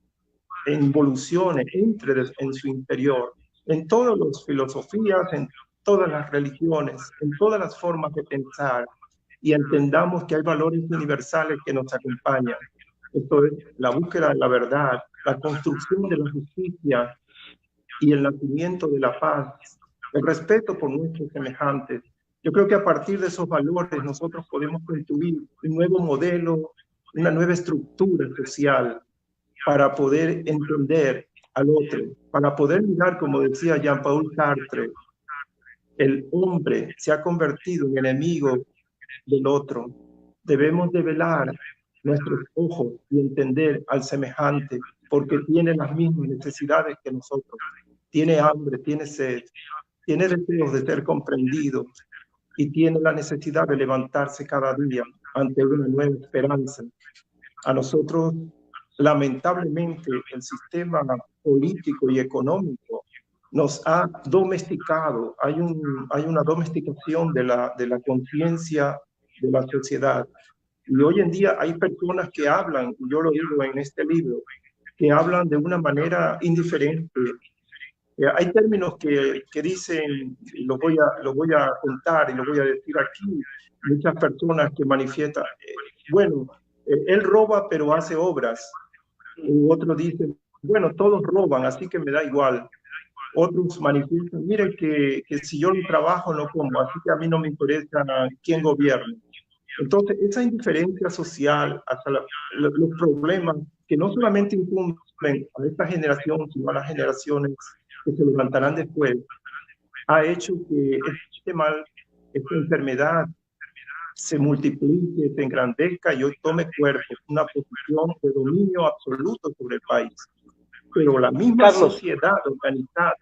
involucione, entre en su interior, en todas las filosofías, en todas las religiones, en todas las formas de pensar, y entendamos que hay valores universales que nos acompañan. Esto es la búsqueda de la verdad, la construcción de la justicia y el nacimiento de la paz, el respeto por nuestros semejantes Yo creo que a partir de esos valores nosotros podemos construir un nuevo modelo, una nueva estructura social para poder entender al otro, para poder mirar, como decía Jean-Paul Sartre, el hombre se ha convertido en enemigo del otro. Debemos de velar nuestros ojos y entender al semejante, porque tiene las mismas necesidades que nosotros. Tiene hambre, tiene sed, tiene deseos de ser comprendido y tiene la necesidad de levantarse cada día ante una nueva esperanza. A nosotros, lamentablemente, el sistema político y económico nos ha domesticado. Hay una domesticación de la conciencia de la sociedad. Y hoy en día hay personas que hablan, y yo lo digo en este libro, que hablan de una manera indiferente. Hay términos que dicen, y lo voy a contar y lo voy a decir aquí, muchas personas que manifiestan, bueno, él roba pero hace obras. Y otros dicen, bueno, todos roban, así que me da igual. Otros manifiestan, miren que si yo no trabajo no como, así que a mí no me interesa quién gobierne. Entonces, esa indiferencia social hacia los problemas que no solamente incumben a esta generación, sino a las generaciones que se levantarán después, ha hecho que este mal, esta enfermedad, se multiplique, se engrandezca y hoy tome cuerpo, una posición de dominio absoluto sobre el país. Pero la misma sociedad organizada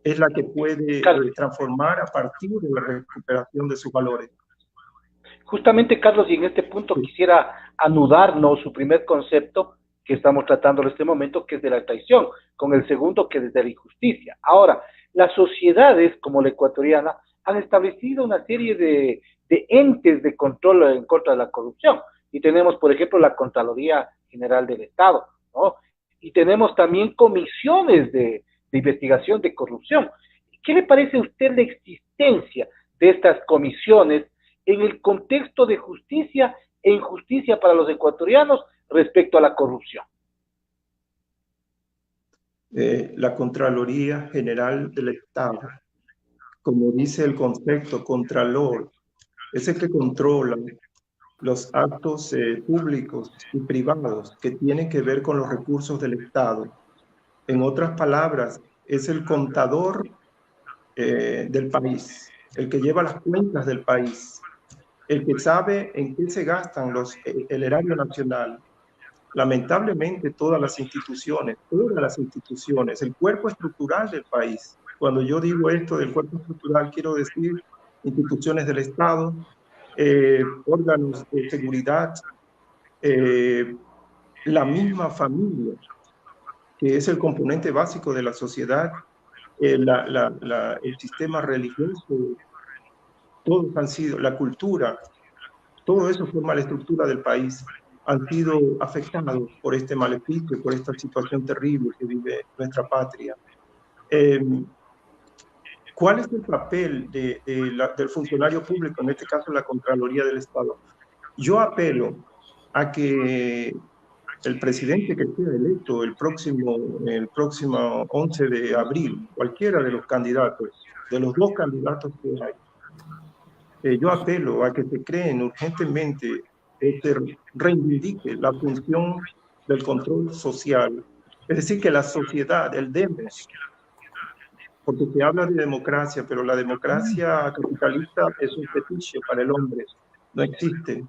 es la que puede transformar a partir de la recuperación de sus valores. Justamente, Carlos, y en este punto quisiera anudarnos su primer concepto que estamos tratando en este momento, que es de la traición, con el segundo, que es de la injusticia. Ahora, las sociedades como la ecuatoriana han establecido una serie de entes de control en contra de la corrupción. Y tenemos, por ejemplo, la Contraloría General del Estado, ¿no? Y tenemos también comisiones de investigación de corrupción. ¿Qué le parece a usted la existencia de estas comisiones en el contexto de justicia e injusticia para los ecuatorianos respecto a la corrupción? La Contraloría General del Estado, como dice el concepto contralor, es el que controla los actos públicos y privados que tienen que ver con los recursos del Estado. En otras palabras, es el contador del país, el que lleva las cuentas del país, el que sabe en qué se gastan el erario nacional. Lamentablemente todas las instituciones, el cuerpo estructural del país. Cuando yo digo esto del cuerpo estructural, quiero decir instituciones del Estado, órganos de seguridad, la misma familia, que es el componente básico de la sociedad, el sistema religioso, todos han sido, la cultura, todo eso forma la estructura del país, han sido afectados por este maleficio, por esta situación terrible que vive nuestra patria. ¿Cuál es el papel del funcionario público, en este caso la Contraloría del Estado? Yo apelo a que el presidente que sea electo el próximo 11 de abril, cualquiera de los candidatos, de los dos candidatos que hay, yo apelo a que se creen urgentemente, se reivindique la función del control social, es decir, que la sociedad, el demos, porque se habla de democracia, pero la democracia capitalista es un fetiche para el hombre, no existe.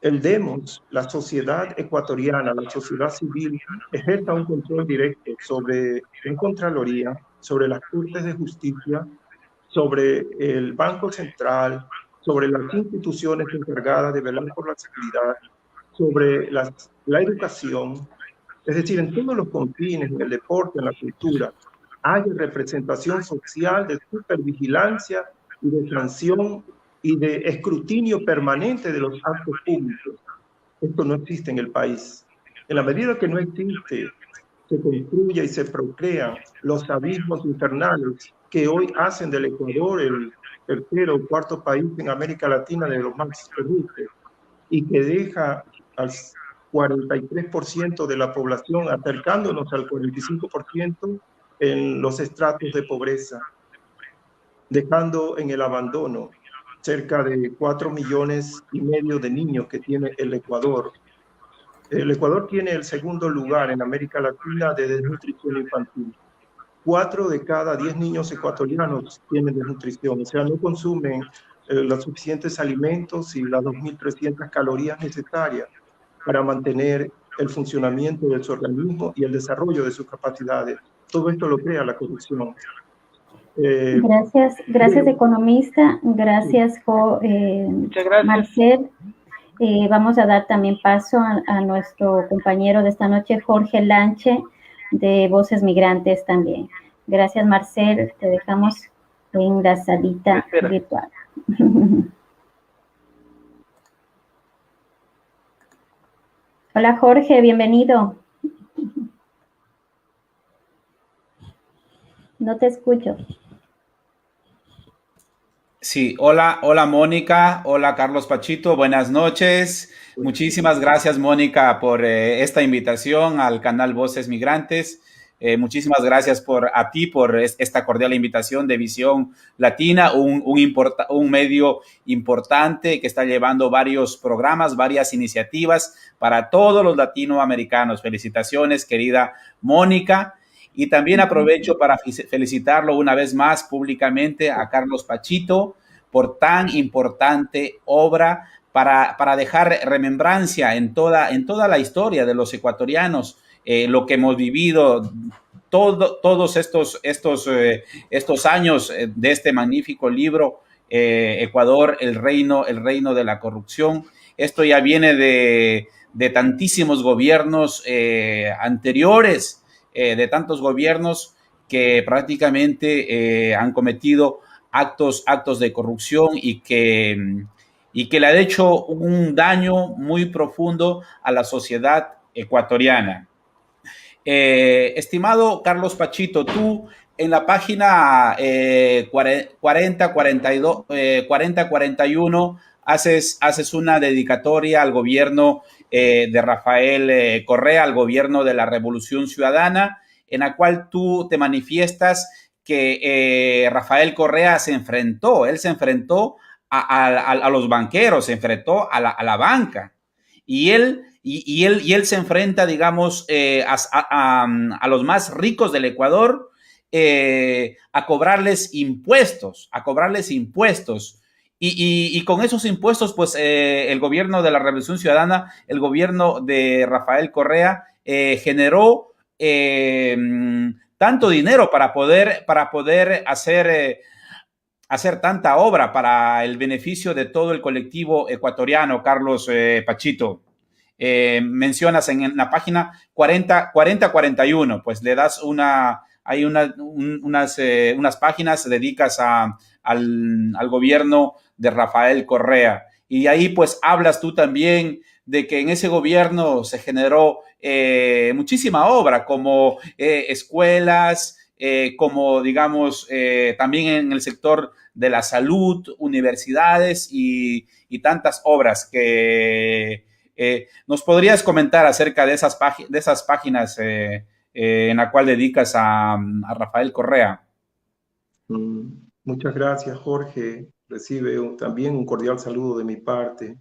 El demos, la sociedad ecuatoriana, la sociedad civil, ejerza un control directo sobre la Contraloría, sobre las Cortes de Justicia, sobre el Banco Central, sobre las instituciones encargadas de velar por la seguridad, sobre la educación, es decir, en todos los confines, en el deporte, en la cultura, hay representación social de supervigilancia y de sanción y de escrutinio permanente de los actos públicos. Esto no existe en el país. En la medida que no existe, se construye y se procrean los abismos infernales que hoy hacen del Ecuador el tercero o cuarto país en América Latina de los más corruptos y que deja al 43% de la población acercándonos al 45% en los estratos de pobreza. dejando en el abandono cerca de 4,5 millones de niños que tiene el Ecuador. El Ecuador tiene el segundo lugar en América Latina de desnutrición infantil. 4 de cada 10 niños ecuatorianos tienen desnutrición, o sea, no consumen los suficientes alimentos y las 2.300 calorías necesarias para mantener el funcionamiento de su organismo y el desarrollo de sus capacidades. Todo esto lo crea la corrupción. Gracias economista, gracias, Muchas gracias. Marcel. Vamos a dar también paso a nuestro compañero de esta noche, Jorge Lanche, de Voces Migrantes también. Gracias, Marcel. Te dejamos en la salita virtual. Hola, Jorge, bienvenido. No te escucho. Sí, hola Mónica, hola Carlos Pachito, buenas noches. Muchísimas gracias, Mónica, por esta invitación al canal Voces Migrantes. Muchísimas gracias a ti por esta cordial invitación de Visión Latina, un medio importante que está llevando varios programas, varias iniciativas para todos los latinoamericanos. Felicitaciones, querida Mónica. Y también aprovecho para felicitarlo una vez más públicamente a Carlos Pachito por tan importante obra para dejar remembrancia en toda la historia de los ecuatorianos, lo que hemos vivido todos estos años de este magnífico libro, Ecuador, el reino de la corrupción. Esto ya viene de tantísimos gobiernos anteriores, de tantos gobiernos que prácticamente han cometido actos de corrupción y que le ha hecho un daño muy profundo a la sociedad ecuatoriana. Estimado Carlos Pachito, tú en la página 4041 haces una dedicatoria al gobierno de Rafael Correa, al gobierno de la Revolución Ciudadana, en la cual tú te manifiestas que Rafael Correa se enfrentó a los banqueros, se enfrentó a la banca, y él se enfrenta, digamos, a los más ricos del Ecuador, a cobrarles impuestos. Y con esos impuestos, pues el gobierno de la Revolución Ciudadana, el gobierno de Rafael Correa, generó tanto dinero para poder hacer tanta obra para el beneficio de todo el colectivo ecuatoriano. Carlos Pachito, mencionas en la página 4041, pues le das unas páginas, dedicas al gobierno de Rafael Correa, y ahí pues hablas tú también de que en ese gobierno se generó muchísima obra, como escuelas, como digamos también en el sector de la salud, universidades y tantas obras que nos podrías comentar acerca de esas páginas en la cual dedicas a Rafael Correa. Muchas gracias, Jorge. Recibe también un cordial saludo de mi parte.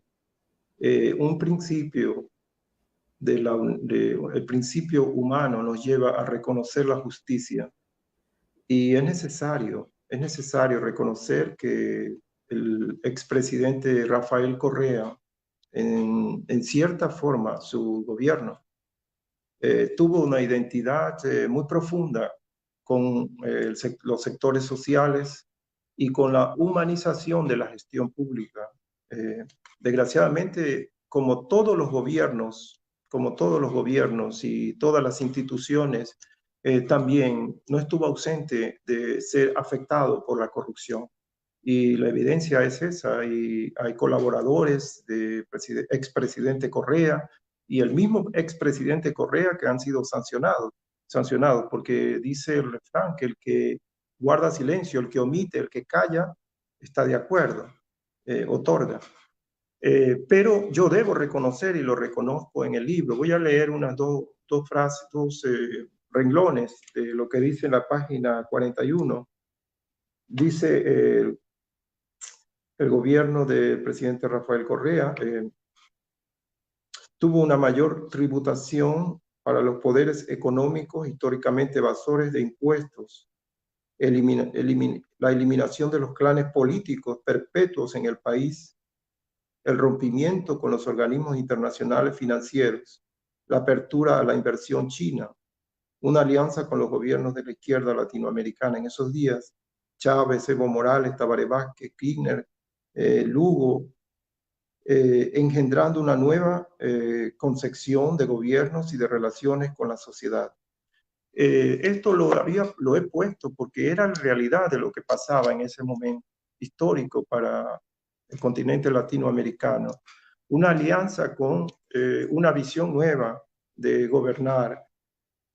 Un principio el principio humano nos lleva a reconocer la justicia, y es necesario reconocer que el expresidente Rafael Correa, en cierta forma, su gobierno tuvo una identidad muy profunda con los sectores sociales y con la humanización de la gestión pública. Desgraciadamente, como todos los gobiernos y todas las instituciones, también no estuvo ausente de ser afectado por la corrupción. Y la evidencia es esa, y hay colaboradores del expresidente Correa y el mismo expresidente Correa que han sido sancionados, porque dice el refrán que el que guarda silencio, el que omite, el que calla, está de acuerdo, otorga. Pero yo debo reconocer, y lo reconozco en el libro, voy a leer unas dos frases, dos renglones de lo que dice en la página 41. dice el gobierno del presidente Rafael Correa, tuvo una mayor tributación para los poderes económicos históricamente evasores de impuestos, la eliminación de los clanes políticos perpetuos en el país, el rompimiento con los organismos internacionales financieros, la apertura a la inversión china, una alianza con los gobiernos de la izquierda latinoamericana. En esos días, Chávez, Evo Morales, Tabaré Vázquez, Kirchner, Lugo, engendrando una nueva concepción de gobiernos y de relaciones con la sociedad. Esto lo he puesto porque era la realidad de lo que pasaba en ese momento histórico para el continente latinoamericano. Una alianza con una visión nueva de gobernar,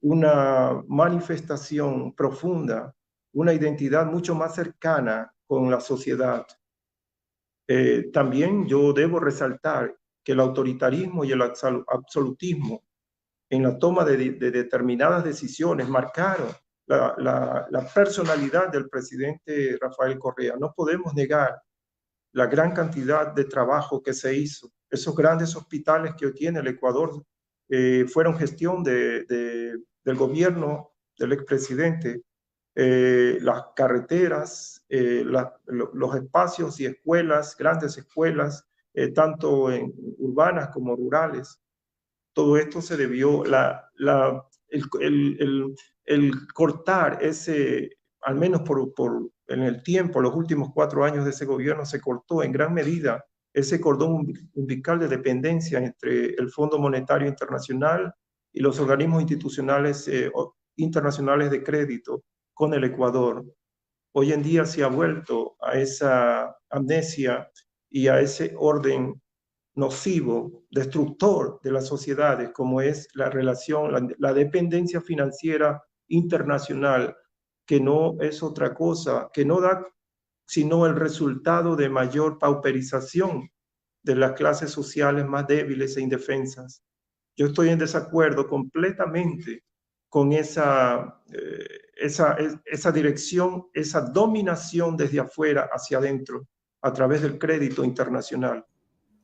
una manifestación profunda, una identidad mucho más cercana con la sociedad. También yo debo resaltar que el autoritarismo y el absolutismo en la toma de determinadas decisiones marcaron la personalidad del presidente Rafael Correa. No podemos negar la gran cantidad de trabajo que se hizo. Esos grandes hospitales que hoy tiene el Ecuador fueron gestión del gobierno del expresidente. Las carreteras, los espacios y escuelas, grandes escuelas, tanto urbanas como rurales. Todo esto se debió, el cortar ese, al menos en el tiempo, los últimos 4 años de ese gobierno, se cortó en gran medida ese cordón umbilical de dependencia entre el Fondo Monetario Internacional y los organismos institucionales internacionales de crédito con el Ecuador. Hoy en día se ha vuelto a esa amnesia y a ese orden nocivo, destructor de las sociedades, como es la relación, la dependencia financiera internacional, que no es otra cosa, que no da sino el resultado de mayor pauperización de las clases sociales más débiles e indefensas. Yo estoy en desacuerdo completamente con esa dirección, esa dominación desde afuera hacia adentro, a través del crédito internacional.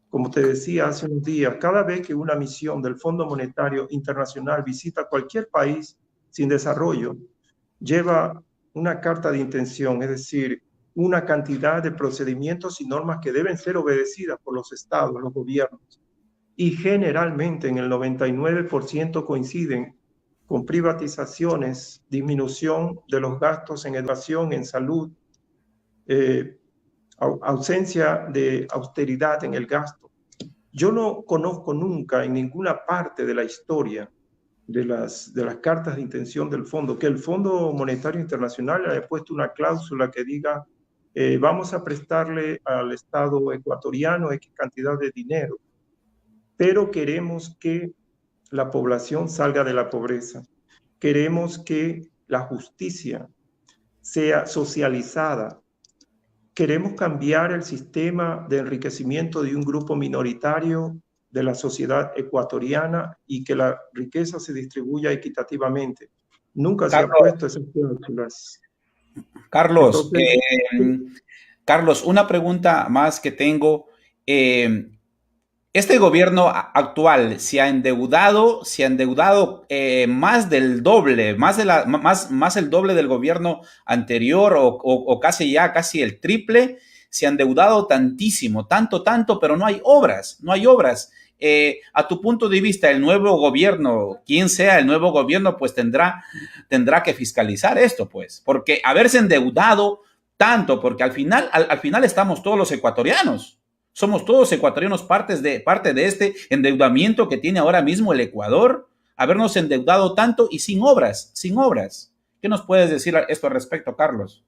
Como te decía hace unos días, cada vez que una misión del Fondo Monetario Internacional visita cualquier país sin desarrollo, lleva una carta de intención, es decir, una cantidad de procedimientos y normas que deben ser obedecidas por los estados, los gobiernos. Y generalmente en el 99% coinciden con privatizaciones, disminución de los gastos en educación, en salud, ausencia de austeridad en el gasto. Yo no conozco nunca en ninguna parte de la historia de las cartas de intención del fondo que el Fondo Monetario Internacional haya puesto una cláusula que diga vamos a prestarle al Estado ecuatoriano X cantidad de dinero, pero queremos que la población salga de la pobreza. Queremos que la justicia sea socializada. Queremos cambiar el sistema de enriquecimiento de un grupo minoritario de la sociedad ecuatoriana y que la riqueza se distribuya equitativamente. Nunca se ha puesto esas cláusulas. Carlos, Entonces, Carlos, una pregunta más que tengo. Este gobierno actual se ha endeudado más del doble, más el doble del gobierno anterior o casi el triple. Se ha endeudado tantísimo, tanto, pero no hay obras, a tu punto de vista, el nuevo gobierno, quien sea el nuevo gobierno, pues tendrá que fiscalizar esto, pues, porque haberse endeudado tanto, porque al final estamos todos los ecuatorianos. Somos todos ecuatorianos parte de este endeudamiento que tiene ahora mismo el Ecuador, habernos endeudado tanto y sin obras. ¿Qué nos puedes decir esto al respecto, Carlos?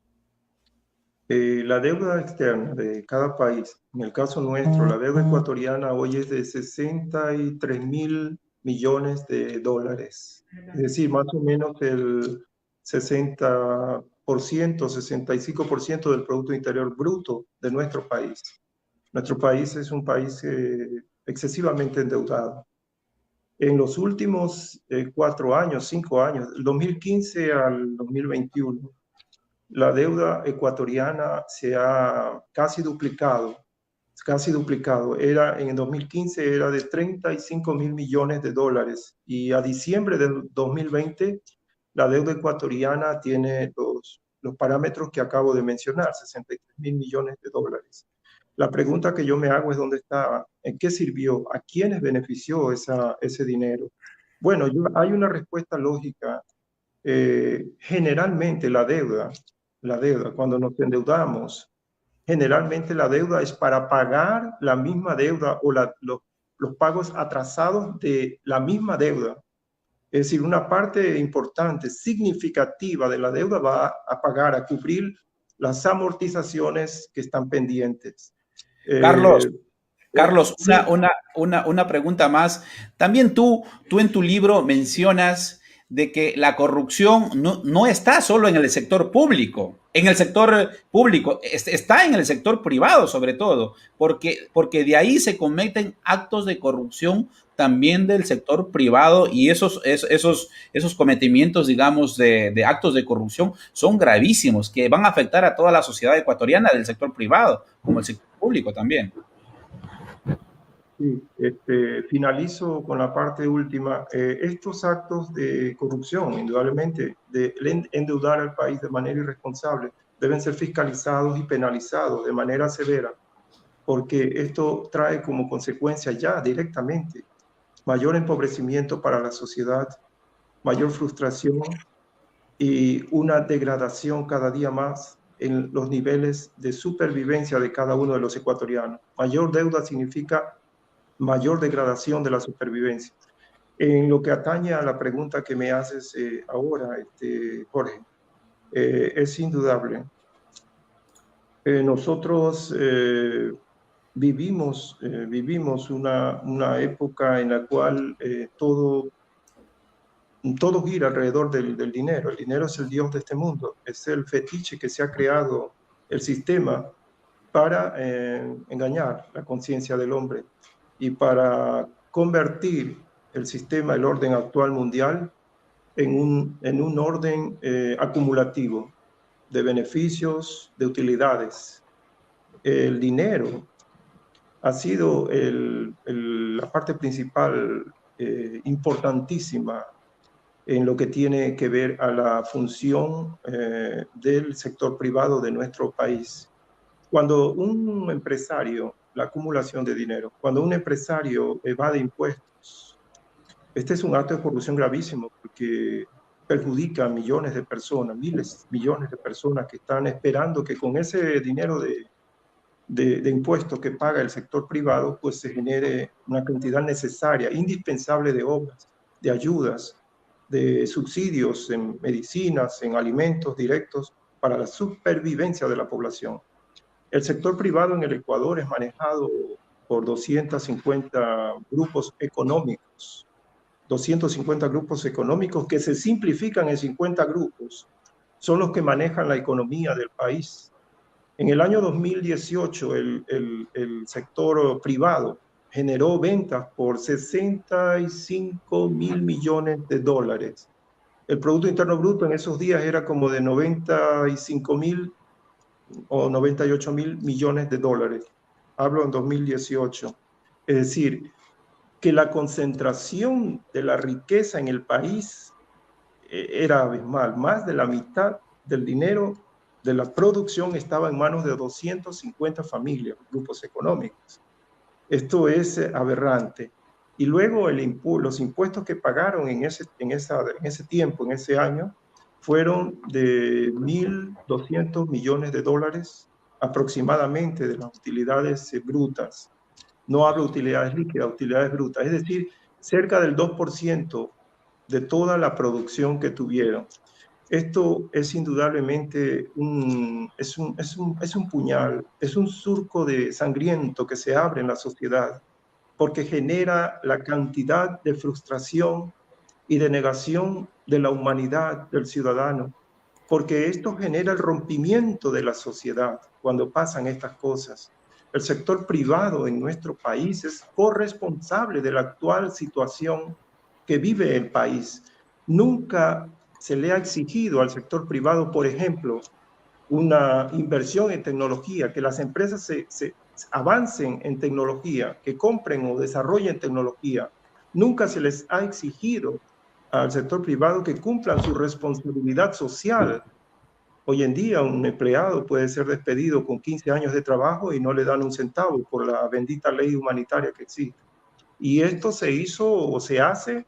La deuda externa de cada país, en el caso nuestro, la deuda ecuatoriana hoy es de 63.000 millones de dólares. Es decir, más o menos el 60%, 65% del Producto Interior Bruto de nuestro país. Nuestro país es un país excesivamente endeudado. En los últimos 4 años, 5 años, del 2015 al 2021, la deuda ecuatoriana se ha casi duplicado. En 2015 era de 35.000 millones de dólares y a diciembre del 2020 la deuda ecuatoriana tiene los parámetros que acabo de mencionar, 63.000 millones de dólares. La pregunta que yo me hago es dónde está, en qué sirvió, a quiénes benefició ese dinero. Bueno, hay una respuesta lógica. Generalmente la deuda, cuando nos endeudamos, generalmente la deuda es para pagar la misma deuda o los pagos atrasados de la misma deuda. Es decir, una parte importante, significativa de la deuda va a pagar, a cubrir las amortizaciones que están pendientes. Carlos, sí. una pregunta más. También tú en tu libro mencionas de que la corrupción no está solo en el sector público. En el sector público, está en el sector privado sobre todo, porque de ahí se cometen actos de corrupción también del sector privado y esos cometimientos, digamos, de actos de corrupción son gravísimos, que van a afectar a toda la sociedad ecuatoriana del sector privado, como el sector público también. Sí, finalizo con la parte última. Estos actos de corrupción, indudablemente, de endeudar al país de manera irresponsable, deben ser fiscalizados y penalizados de manera severa, porque esto trae como consecuencia ya directamente mayor empobrecimiento para la sociedad, mayor frustración y una degradación cada día más en los niveles de supervivencia de cada uno de los ecuatorianos. Mayor deuda significa mayor degradación de la supervivencia. En lo que atañe a la pregunta que me haces ahora, Jorge, es indudable. Nosotros vivimos una época en la cual todo gira alrededor del dinero. El dinero es el Dios de este mundo, es el fetiche que se ha creado el sistema para engañar la conciencia del hombre y para convertir el sistema, el orden actual mundial, en un orden acumulativo de beneficios, de utilidades. El dinero ha sido la parte principal importantísima en lo que tiene que ver a la función del sector privado de nuestro país. Cuando un empresario, la acumulación de dinero, cuando un empresario evade impuestos, este es un acto de corrupción gravísimo porque perjudica a millones de personas, millones de personas que están esperando que con ese dinero de impuestos que paga el sector privado, pues se genere una cantidad necesaria, indispensable de obras, de ayudas, de subsidios en medicinas, en alimentos directos para la supervivencia de la población. El sector privado en el Ecuador es manejado por 250 grupos económicos, 250 grupos económicos que se simplifican en 50 grupos, son los que manejan la economía del país. En el año 2018, el sector privado generó ventas por 65.000 millones de dólares. El Producto Interno Bruto en esos días era como de 95.000 o 98.000 millones de dólares. Hablo en 2018. Es decir, que la concentración de la riqueza en el país era abismal. Más de la mitad del dinero de la producción estaba en manos de 250 familias, grupos económicos. Esto es aberrante. Y luego los impuestos que pagaron en ese tiempo, en ese año, fueron de 1.200 millones de dólares aproximadamente de las utilidades brutas. No hablo de utilidades líquidas, utilidades brutas, es decir, cerca del 2% de toda la producción que tuvieron. Esto es indudablemente un puñal, es un surco de sangriento que se abre en la sociedad porque genera la cantidad de frustración y de negación de la humanidad del ciudadano, porque esto genera el rompimiento de la sociedad cuando pasan estas cosas. El sector privado en nuestro país es corresponsable de la actual situación que vive el país. Nunca se le ha exigido al sector privado, por ejemplo, una inversión en tecnología, que las empresas se avancen en tecnología, que compren o desarrollen tecnología. Nunca se les ha exigido al sector privado que cumplan su responsabilidad social. Hoy en día un empleado puede ser despedido con 15 años de trabajo y no le dan un centavo por la bendita ley humanitaria que existe. Y esto se hizo o se hace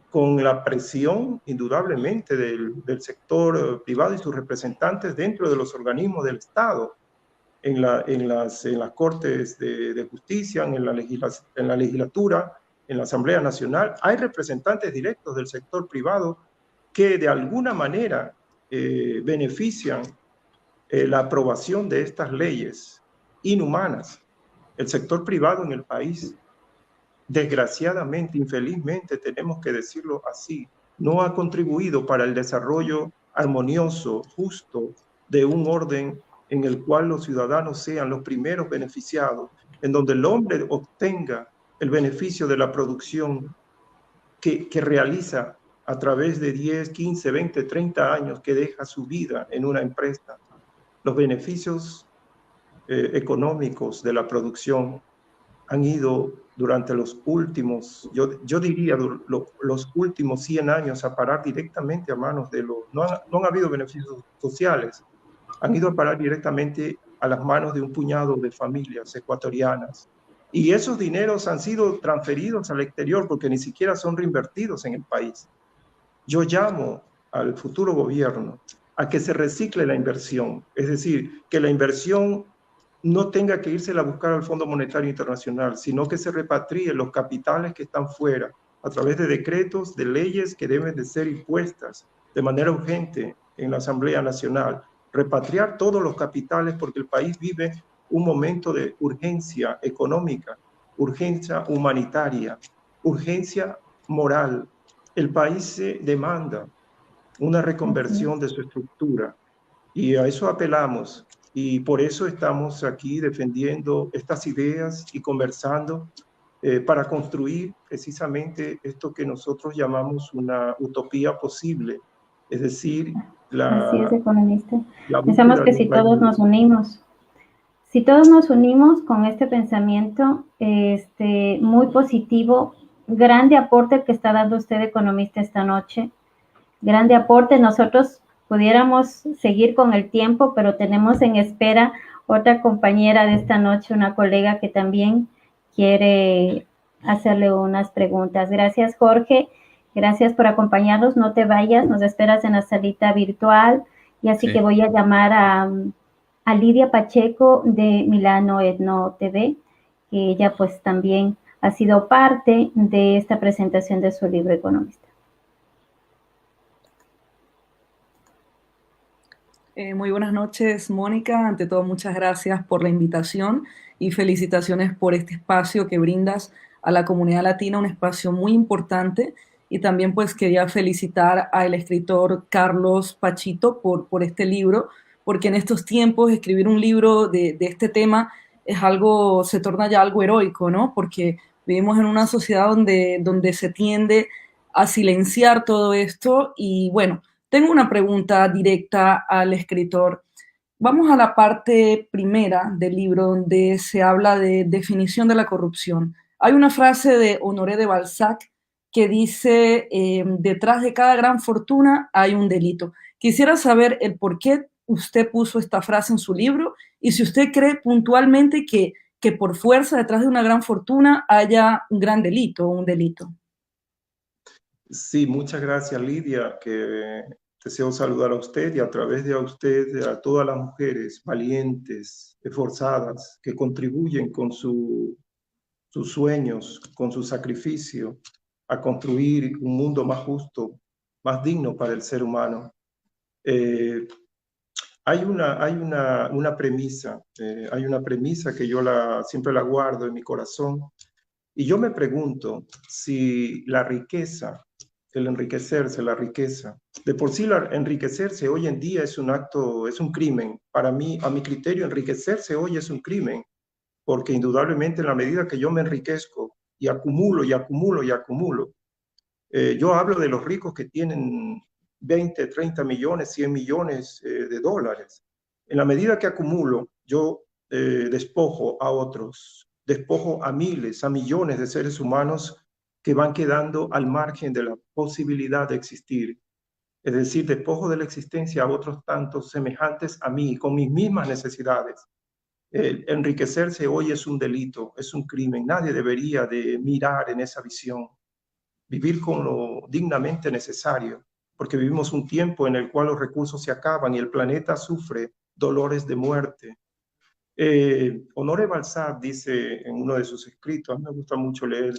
con la presión indudablemente del sector privado y sus representantes dentro de los organismos del Estado, en las cortes de justicia, en la legislatura, en la Asamblea Nacional. Hay representantes directos del sector privado que de alguna manera benefician la aprobación de estas leyes inhumanas. El sector privado en el país, desgraciadamente, infelizmente, tenemos que decirlo así, no ha contribuido para el desarrollo armonioso, justo, de un orden en el cual los ciudadanos sean los primeros beneficiados, en donde el hombre obtenga el beneficio de la producción que realiza a través de 10, 15, 20, 30 años que deja su vida en una empresa. Los beneficios económicos de la producción han ido durante los últimos, yo diría, los últimos 100 años a parar directamente a manos de los... No han habido beneficios sociales, han ido a parar directamente a las manos de un puñado de familias ecuatorianas. Y esos dineros han sido transferidos al exterior porque ni siquiera son reinvertidos en el país. Yo llamo al futuro gobierno a que se recicle la inversión, es decir, que la inversión no tenga que irse a buscar al Fondo Monetario Internacional, sino que se repatríen los capitales que están fuera a través de decretos, de leyes que deben de ser impuestas de manera urgente en la Asamblea Nacional. Repatriar todos los capitales porque el país vive un momento de urgencia económica, urgencia humanitaria, urgencia moral. El país se demanda una reconversión de su estructura y a eso apelamos. Y por eso estamos aquí defendiendo estas ideas y conversando para construir precisamente esto que nosotros llamamos una utopía posible. Es decir, Así es, economista. Pensamos que si todos nos unimos, con este pensamiento muy positivo, grande aporte que está dando usted, economista, esta noche, grande aporte. Nosotros pudiéramos seguir con el tiempo, pero tenemos en espera otra compañera de esta noche, una colega que también quiere hacerle unas preguntas. Gracias, Jorge. Gracias por acompañarnos. No te vayas, nos esperas en la salita virtual. Y así que voy a llamar a Lidia Pacheco de Milano Etno TV, que ella pues también ha sido parte de esta presentación de su libro, economista. Muy buenas noches, Mónica. Ante todo, muchas gracias por la invitación y felicitaciones por este espacio que brindas a la comunidad latina, un espacio muy importante. Y también pues quería felicitar al escritor Carlos Pachito por este libro, porque en estos tiempos escribir un libro de este tema es algo, se torna ya algo heroico, ¿no? Porque vivimos en una sociedad donde se tiende a silenciar todo esto. Y bueno, tengo una pregunta directa al escritor. Vamos a la parte primera del libro donde se habla de definición de la corrupción. Hay una frase de Honoré de Balzac que dice, detrás de cada gran fortuna hay un delito. Quisiera saber el por qué usted puso esta frase en su libro y si usted cree puntualmente que por fuerza detrás de una gran fortuna haya un gran delito o un delito. Sí, muchas gracias, Lidia, que deseo saludar a usted y a través de usted a todas las mujeres valientes, esforzadas, que contribuyen con sus sueños, con su sacrificio, a construir un mundo más justo, más digno para el ser humano. Hay una premisa que yo siempre la guardo en mi corazón, y yo me pregunto si la riqueza, el enriquecerse, la riqueza, de por sí enriquecerse hoy en día es un acto, es un crimen. Para mí, a mi criterio, enriquecerse hoy es un crimen, porque indudablemente en la medida que yo me enriquezco y acumulo y acumulo y acumulo, yo hablo de los ricos que tienen 20, 30 millones, 100 millones de dólares. En la medida que acumulo, yo despojo a otros, despojo a miles, a millones de seres humanos que van quedando al margen de la posibilidad de existir. Es decir, despojo de la existencia a otros tantos semejantes a mí, con mis mismas necesidades. Enriquecerse hoy es un delito, es un crimen. Nadie debería de mirar en esa visión. Vivir con lo dignamente necesario, porque vivimos un tiempo en el cual los recursos se acaban y el planeta sufre dolores de muerte. Honoré Balzac dice en uno de sus escritos, a mí me gusta mucho leer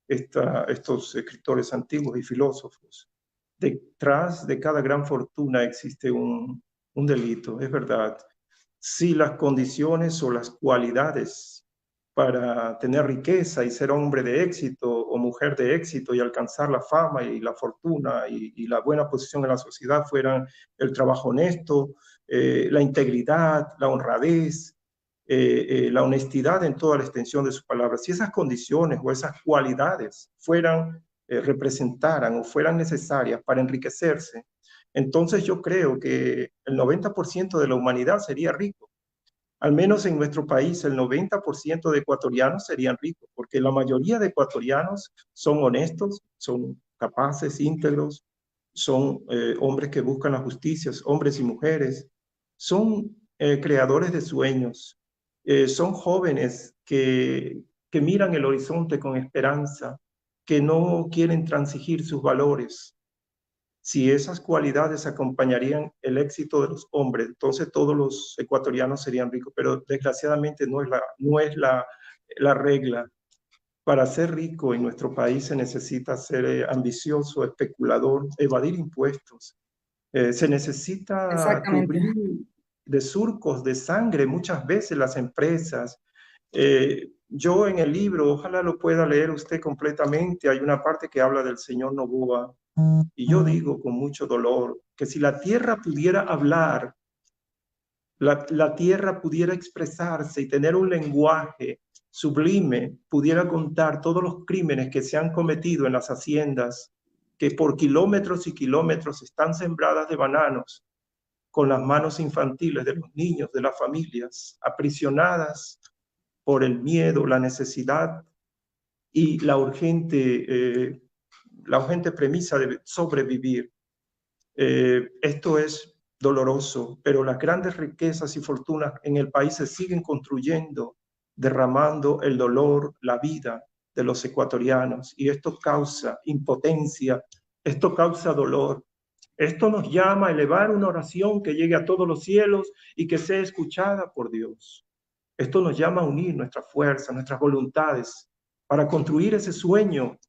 estos escritores antiguos y filósofos, detrás de cada gran fortuna existe un delito, es verdad. Si las condiciones o las cualidades para tener riqueza y ser hombre de éxito o mujer de éxito y alcanzar la fama y la fortuna y la buena posición en la sociedad fueran el trabajo honesto, la integridad, la honradez, la honestidad en toda la extensión de sus palabras, si esas condiciones o esas cualidades representaran o fueran necesarias para enriquecerse, entonces yo creo que el 90% de la humanidad sería rico. Al menos en nuestro país, el 90% de ecuatorianos serían ricos, porque la mayoría de ecuatorianos son honestos, son capaces, íntegros, son hombres que buscan la justicia, hombres y mujeres, son creadores de sueños, son jóvenes que miran el horizonte con esperanza, que no quieren transigir sus valores. Si esas cualidades acompañarían el éxito de los hombres, entonces todos los ecuatorianos serían ricos, pero desgraciadamente no es la regla. Para ser rico en nuestro país se necesita ser ambicioso, especulador, evadir impuestos. Se necesita cubrir de surcos de sangre muchas veces las empresas. Yo en el libro, ojalá lo pueda leer usted completamente, hay una parte que habla del señor Noboa, y yo digo con mucho dolor que si la tierra pudiera hablar, la tierra pudiera expresarse y tener un lenguaje sublime, pudiera contar todos los crímenes que se han cometido en las haciendas, que por kilómetros y kilómetros están sembradas de bananos, con las manos infantiles de los niños, de las familias, aprisionadas por el miedo, la necesidad y la urgente premisa de sobrevivir. Esto es doloroso, pero las grandes riquezas y fortunas en el país se siguen construyendo, derramando el dolor, la vida de los ecuatorianos, y esto causa impotencia, esto causa dolor. Esto nos llama a elevar una oración que llegue a todos los cielos y que sea escuchada por Dios. Esto nos llama a unir nuestras fuerzas, nuestras voluntades, para construir ese sueño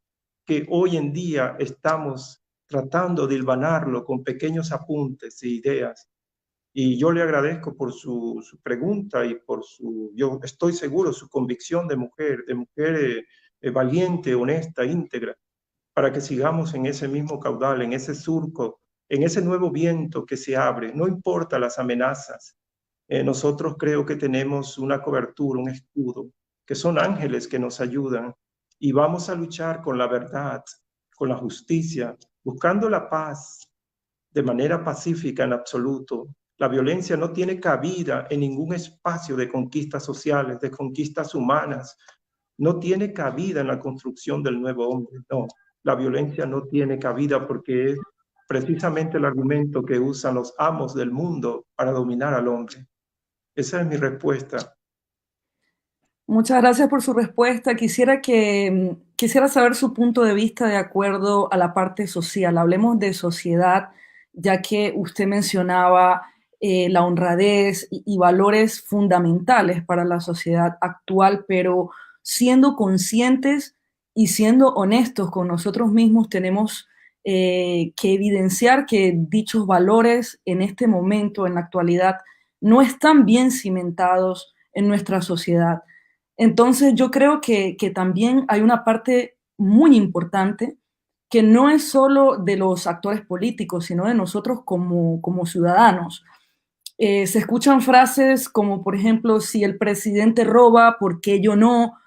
que hoy en día estamos tratando de hilvanarlo con pequeños apuntes e ideas. Y yo le agradezco por su pregunta y por yo estoy seguro, su convicción de mujer valiente, honesta, íntegra, para que sigamos en ese mismo caudal, en ese surco, en ese nuevo viento que se abre. No importa las amenazas, nosotros creo que tenemos una cobertura, un escudo, que son ángeles que nos ayudan, y vamos a luchar con la verdad, con la justicia, buscando la paz de manera pacífica en absoluto. La violencia no tiene cabida en ningún espacio de conquistas sociales, de conquistas humanas. No tiene cabida en la construcción del nuevo hombre. No, la violencia no tiene cabida porque es precisamente el argumento que usan los amos del mundo para dominar al hombre. Esa es mi respuesta. Muchas gracias por su respuesta. Quisiera saber su punto de vista de acuerdo a la parte social. Hablemos de sociedad, ya que usted mencionaba la honradez y valores fundamentales para la sociedad actual, pero siendo conscientes y siendo honestos con nosotros mismos, tenemos que evidenciar que dichos valores en este momento, en la actualidad, no están bien cimentados en nuestra sociedad. Entonces yo creo que también hay una parte muy importante que no es solo de los actores políticos, sino de nosotros como ciudadanos. Se escuchan frases como, por ejemplo, si el presidente roba, ¿por qué yo no?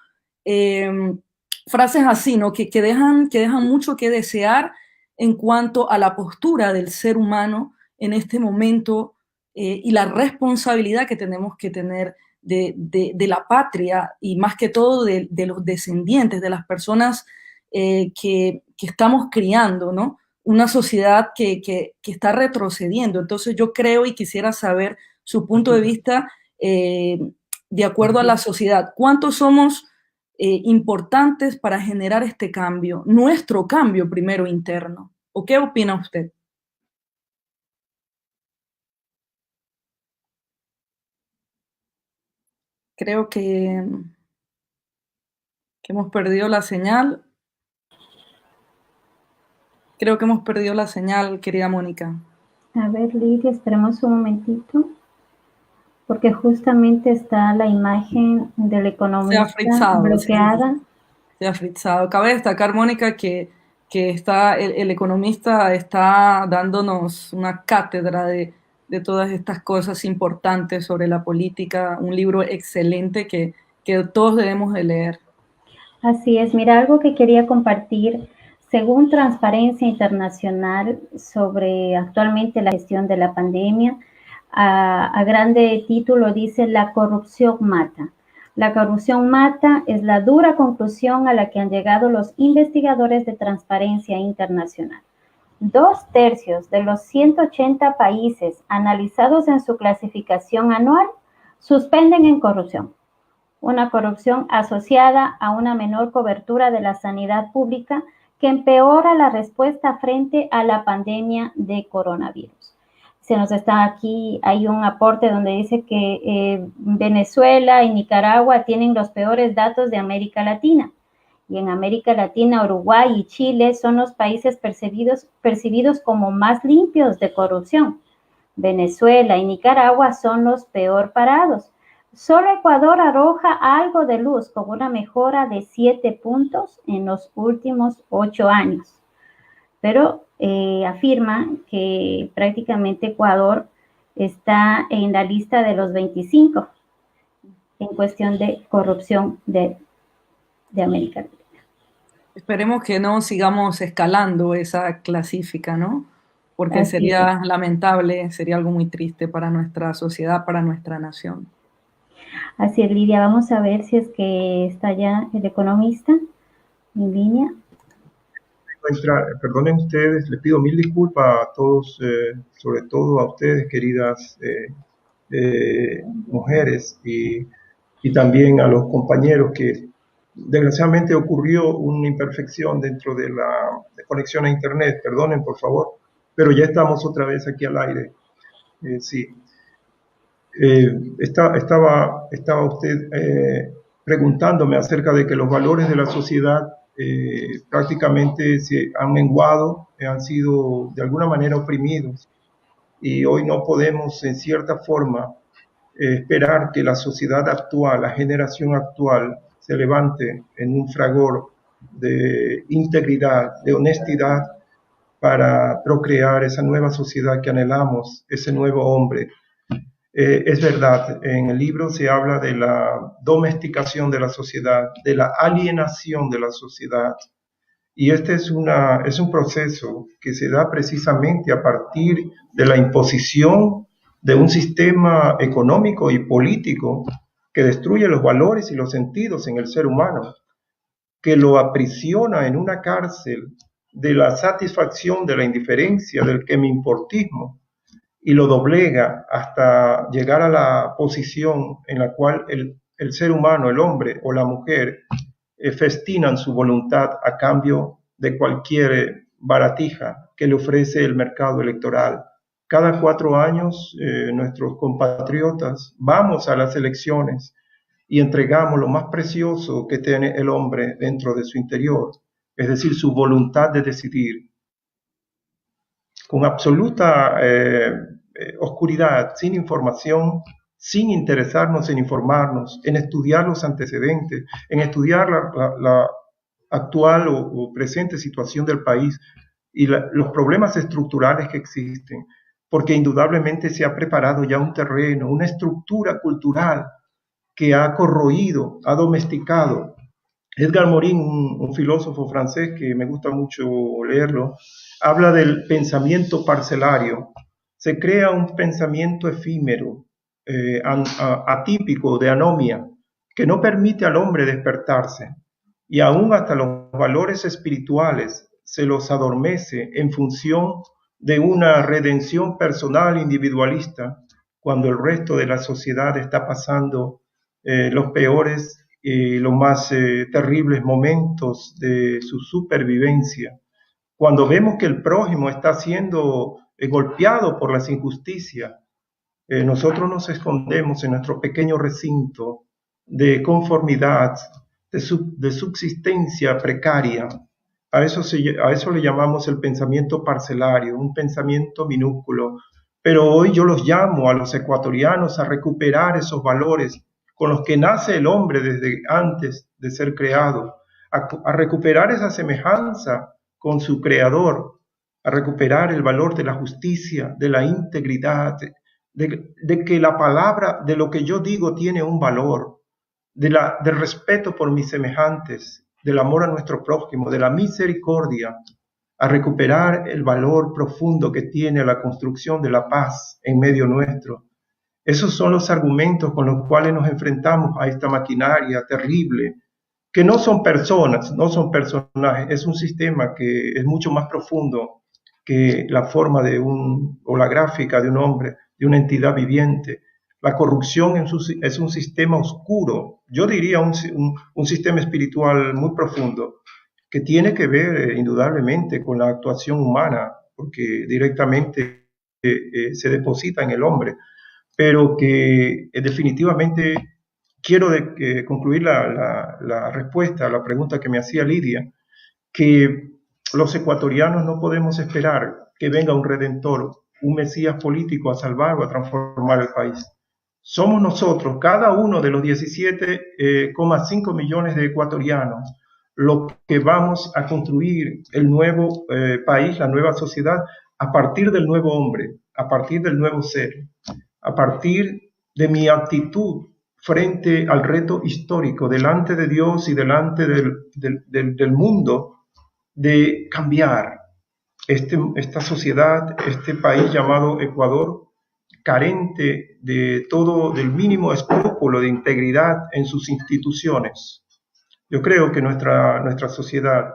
Frases así, ¿no? que dejan mucho que desear en cuanto a la postura del ser humano en este momento y la responsabilidad que tenemos que tener de la patria y más que todo de los descendientes, de las personas que estamos criando, ¿no? Una sociedad que está retrocediendo. Entonces yo creo y quisiera saber su punto de vista de acuerdo a la sociedad. ¿Cuántos somos importantes para generar este cambio? Nuestro cambio primero interno. ¿O qué opina usted? Creo que hemos perdido la señal. Creo que hemos perdido la señal, querida Mónica. A ver, Lidia, esperemos un momentito, porque justamente está la imagen del economista bloqueada. Se ha frizado. Cabe destacar, Mónica, que está el economista está dándonos una cátedra de todas estas cosas importantes sobre la política, un libro excelente que todos debemos de leer. Así es, mira, algo que quería compartir, según Transparencia Internacional sobre actualmente la gestión de la pandemia, a grande título dice: la corrupción mata. La corrupción mata es la dura conclusión a la que han llegado los investigadores de Transparencia Internacional. 2/3 de los 180 países analizados en su clasificación anual suspenden en corrupción. Una corrupción asociada a una menor cobertura de la sanidad pública que empeora la respuesta frente a la pandemia de coronavirus. Se nos está aquí, hay un aporte donde dice que Venezuela y Nicaragua tienen los peores datos de América Latina. Y en América Latina, Uruguay y Chile son los países percibidos como más limpios de corrupción. Venezuela y Nicaragua son los peor parados. Solo Ecuador arroja algo de luz con una mejora de 7 puntos en los últimos 8 años. Pero afirma que prácticamente Ecuador está en la lista de los 25 en cuestión de corrupción de América Latina. Esperemos que no sigamos escalando esa clasifica, ¿no? Porque así sería lamentable, sería algo muy triste para nuestra sociedad, para nuestra nación. Así es, Lidia. Vamos a ver si es que está ya el economista en línea. Perdonen ustedes, les pido mil disculpas a todos, sobre todo a ustedes, queridas mujeres, y también a los compañeros que desgraciadamente ocurrió una imperfección dentro de la conexión a internet. Perdonen, por favor, pero ya estamos otra vez aquí al aire. Sí. Estaba usted preguntándome acerca de que los valores de la sociedad prácticamente se han menguado, han sido de alguna manera oprimidos, y hoy no podemos en cierta forma esperar que la sociedad actual, la generación actual, se levante en un fragor de integridad, de honestidad, para procrear esa nueva sociedad que anhelamos, ese nuevo hombre. Es verdad, en el libro se habla de la domesticación de la sociedad, de la alienación de la sociedad, y este es un proceso que se da precisamente a partir de la imposición de un sistema económico y político que destruye los valores y los sentidos en el ser humano, que lo aprisiona en una cárcel de la satisfacción de la indiferencia, del que me importismo, y lo doblega hasta llegar a la posición en la cual el ser humano, el hombre o la mujer, festinan su voluntad a cambio de cualquier baratija que le ofrece el mercado electoral. Cada 4 años nuestros compatriotas vamos a las elecciones y entregamos lo más precioso que tiene el hombre dentro de su interior, es decir, su voluntad de decidir, con absoluta oscuridad, sin información, sin interesarnos en informarnos, en estudiar los antecedentes, en estudiar la actual o presente situación del país y los problemas estructurales que existen, porque indudablemente se ha preparado ya un terreno, una estructura cultural que ha corroído, ha domesticado. Edgar Morin, un filósofo francés que me gusta mucho leerlo, habla del pensamiento parcelario. se crea un pensamiento efímero, atípico, de anomia, que no permite al hombre despertarse, y aún hasta los valores espirituales se los adormece en función de una redención personal individualista, cuando el resto de la sociedad está pasando los peores y los más terribles momentos de su supervivencia. Cuando vemos que el prójimo está siendo golpeado por las injusticias, nosotros nos escondemos en nuestro pequeño recinto de conformidad, de subsistencia precaria. A eso le llamamos el pensamiento parcelario, un pensamiento minúsculo. Pero hoy yo los llamo a los ecuatorianos a recuperar esos valores con los que nace el hombre desde antes de ser creado, a recuperar esa semejanza con su creador, a recuperar el valor de la justicia, de la integridad, de que la palabra, de lo que yo digo, tiene un valor, del respeto por mis semejantes, del amor a nuestro prójimo, de la misericordia, a recuperar el valor profundo que tiene la construcción de la paz en medio nuestro. Esos son los argumentos con los cuales nos enfrentamos a esta maquinaria terrible, que no son personas, no son personajes, es un sistema que es mucho más profundo que la forma o la gráfica de un hombre, de una entidad viviente. La corrupción es un sistema oscuro, yo diría un sistema espiritual muy profundo, que tiene que ver indudablemente con la actuación humana, porque directamente se deposita en el hombre, pero que definitivamente quiero concluir la respuesta a la pregunta que me hacía Lidia, que los ecuatorianos no podemos esperar que venga un redentor, un mesías político a salvar o a transformar el país. Somos nosotros, cada uno de los 17,5 millones de ecuatorianos, lo que vamos a construir el nuevo país, la nueva sociedad, a partir del nuevo hombre, a partir del nuevo ser, a partir de mi actitud frente al reto histórico, delante de Dios y delante del mundo, de cambiar esta sociedad, este país llamado Ecuador, carente de todo, del mínimo escrúpulo de integridad en sus instituciones. Yo creo que nuestra sociedad,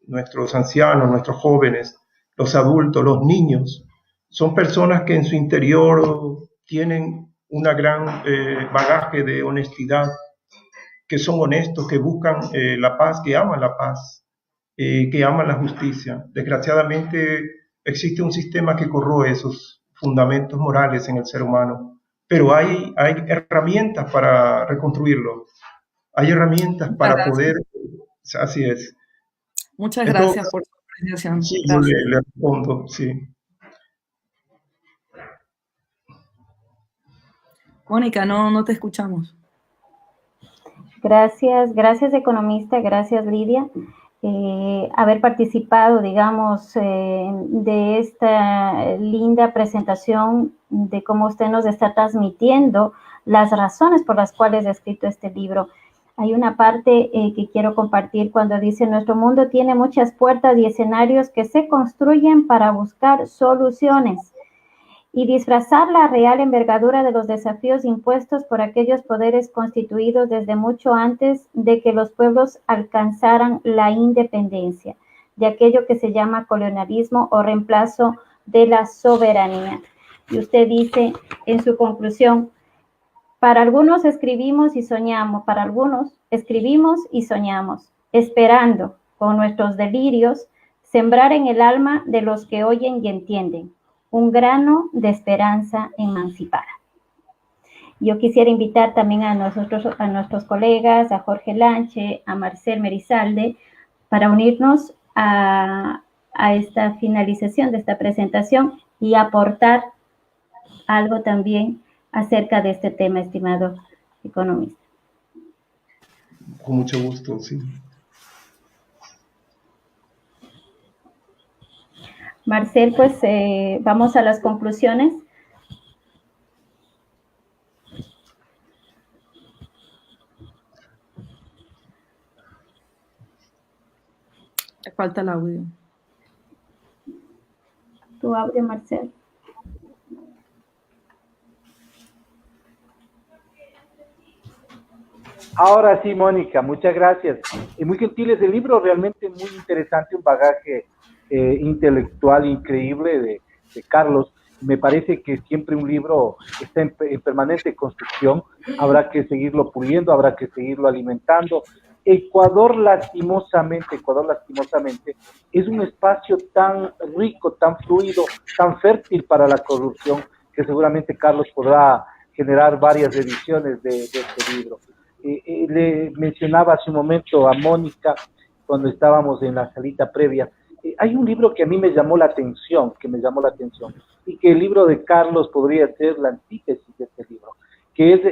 nuestros ancianos, nuestros jóvenes, los adultos, los niños, son personas que en su interior tienen una gran bagaje de honestidad, que son honestos, que buscan la paz, que aman la paz, que aman la justicia. Desgraciadamente existe un sistema que corroe esos fundamentos morales en el ser humano, pero hay herramientas para reconstruirlo, hay herramientas para poder, así es. Muchas gracias por su apreciación. Sí, yo le respondo, sí. Mónica, no te escuchamos. Gracias economista, gracias Lidia. Haber participado, digamos, de esta linda presentación de cómo usted nos está transmitiendo las razones por las cuales ha escrito este libro. Hay una parte que quiero compartir cuando dice: nuestro mundo tiene muchas puertas y escenarios que se construyen para buscar soluciones y disfrazar la real envergadura de los desafíos impuestos por aquellos poderes constituidos desde mucho antes de que los pueblos alcanzaran la independencia, de aquello que se llama colonialismo o reemplazo de la soberanía. Y usted dice en su conclusión: para algunos escribimos y soñamos, para algunos escribimos y soñamos, esperando con nuestros delirios sembrar en el alma de los que oyen y entienden un grano de esperanza emancipada. Yo quisiera invitar también a nuestros colegas, a Jorge Lanche, a Marcel Merizalde, para unirnos a esta finalización de esta presentación y aportar algo también acerca de este tema, estimado economista. Con mucho gusto, sí. Marcel, pues vamos a las conclusiones. Le falta el audio. Tu audio, Marcel. Ahora sí, Mónica, muchas gracias. Muy gentiles, el libro realmente muy interesante, un bagaje intelectual increíble de Carlos. Me parece que siempre un libro está en permanente construcción, habrá que seguirlo puliendo, habrá que seguirlo alimentando. Ecuador lastimosamente, es un espacio tan rico, tan fluido, tan fértil para la corrupción, que seguramente Carlos podrá generar varias ediciones de este libro. Le mencionaba hace un momento a Mónica, cuando estábamos en la salita previa, hay un libro que a mí me llamó la atención, y que el libro de Carlos podría ser la antítesis de este libro, que es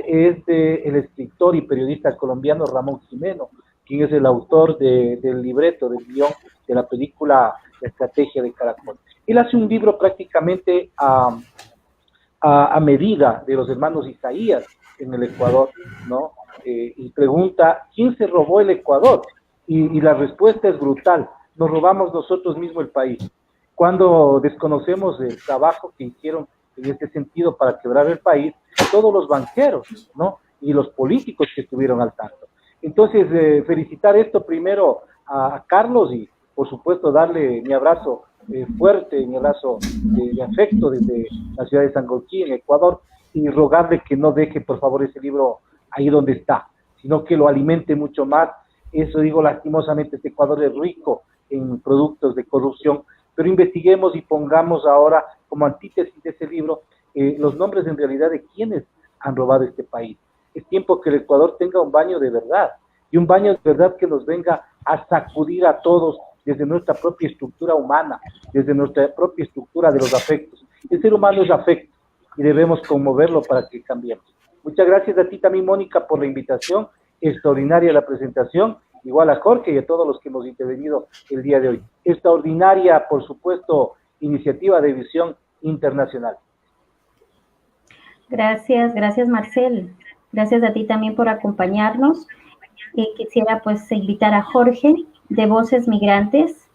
de el escritor y periodista colombiano Ramón Jimeno, quien es el autor del libreto, del guión de la película La Estrategia de Caracol. Él hace un libro prácticamente a medida de los hermanos Isaías en el Ecuador, ¿no? Y pregunta, ¿quién se robó el Ecuador? Y la respuesta es brutal, nos robamos nosotros mismos el país. Cuando desconocemos el trabajo que hicieron en este sentido para quebrar el país, todos los banqueros, ¿no? Y los políticos que estuvieron al tanto. Entonces, felicitar esto primero a Carlos y, por supuesto, darle mi abrazo fuerte, mi abrazo de afecto desde la ciudad de Sangolquí, en Ecuador, y rogarle que no deje, por favor, ese libro ahí donde está, sino que lo alimente mucho más. Eso digo, lastimosamente, este Ecuador es rico en productos de corrupción, pero investiguemos y pongamos ahora como antítesis de ese libro los nombres en realidad de quienes han robado este país. Es tiempo que el Ecuador tenga un baño de verdad, y un baño de verdad que nos venga a sacudir a todos desde nuestra propia estructura humana, desde nuestra propia estructura de los afectos. El ser humano es afecto y debemos conmoverlo para que cambiemos. Muchas gracias a ti también, Mónica, por la invitación, extraordinaria la presentación, igual a Jorge y a todos los que hemos intervenido el día de hoy. Extraordinaria, por supuesto, iniciativa de visión internacional. Gracias Marcel. Gracias a ti también por acompañarnos. Quisiera pues invitar a Jorge de Voces Migrantes.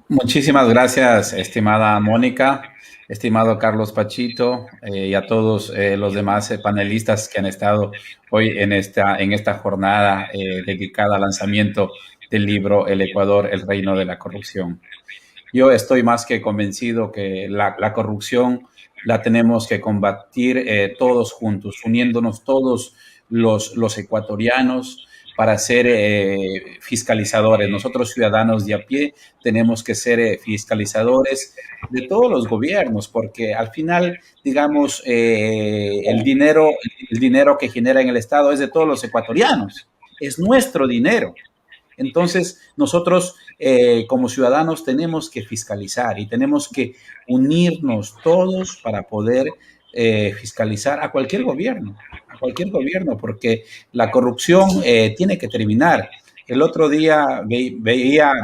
Muchísimas gracias, estimada Mónica, estimado Carlos Pachito, y a todos los demás panelistas que han estado hoy en esta jornada dedicada al lanzamiento del libro El Ecuador, el reino de la corrupción. Yo estoy más que convencido que la corrupción la tenemos que combatir todos juntos, uniéndonos todos los ecuatorianos para ser fiscalizadores. Nosotros, ciudadanos de a pie, tenemos que ser fiscalizadores de todos los gobiernos, porque al final, digamos, el dinero que genera en el Estado es de todos los ecuatorianos, es nuestro dinero. Entonces, nosotros como ciudadanos tenemos que fiscalizar y tenemos que unirnos todos para poder fiscalizar a cualquier gobierno, porque la corrupción tiene que terminar. El otro día veía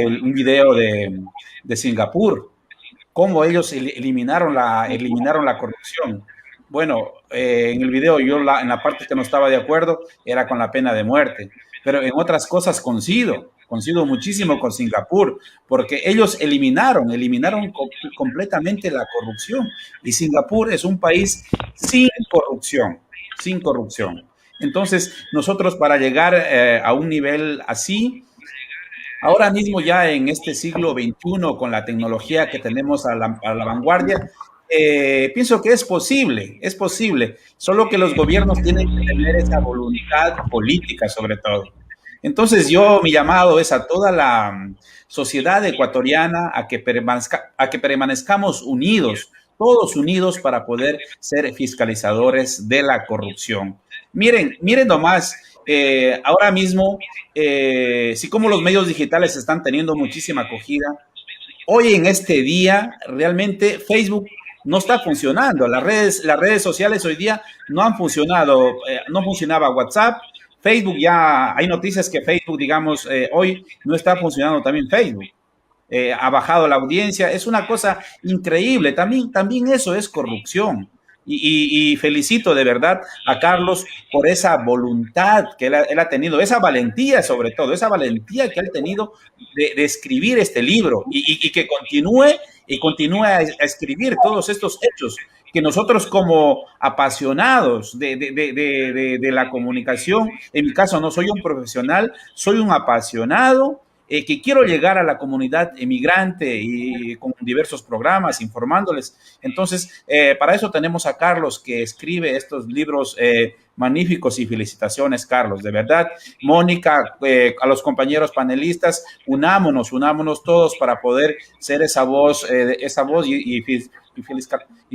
un video de Singapur, cómo ellos eliminaron la corrupción. Bueno, en el video yo en la parte que no estaba de acuerdo era con la pena de muerte, pero en otras cosas coincido muchísimo con Singapur, porque ellos eliminaron completamente la corrupción, y Singapur es un país sin corrupción. Entonces, nosotros para llegar a un nivel así, ahora mismo ya en este siglo XXI, con la tecnología que tenemos a la vanguardia, pienso que es posible, solo que los gobiernos tienen que tener esa voluntad política sobre todo. Entonces mi llamado es a toda la sociedad ecuatoriana a que permanezcamos unidos, todos unidos para poder ser fiscalizadores de la corrupción. Miren nomás, ahora mismo, sí, como los medios digitales están teniendo muchísima acogida, hoy en este día realmente Facebook no está funcionando, las redes sociales hoy día no han funcionado, no funcionaba WhatsApp, Facebook ya, hay noticias que Facebook, digamos, hoy no está funcionando también Facebook. Ha bajado la audiencia, es una cosa increíble, también eso es corrupción. Y felicito de verdad a Carlos por esa voluntad que él ha tenido, esa valentía sobre todo, esa valentía que él ha tenido de escribir este libro y que continúe a escribir todos estos hechos que nosotros como apasionados de la comunicación, en mi caso no soy un profesional, soy un apasionado que quiero llegar a la comunidad emigrante y con diversos programas informándoles. Entonces, para eso tenemos a Carlos, que escribe estos libros magníficos, y felicitaciones, Carlos, de verdad. Mónica, a los compañeros panelistas, unámonos todos para poder ser esa voz y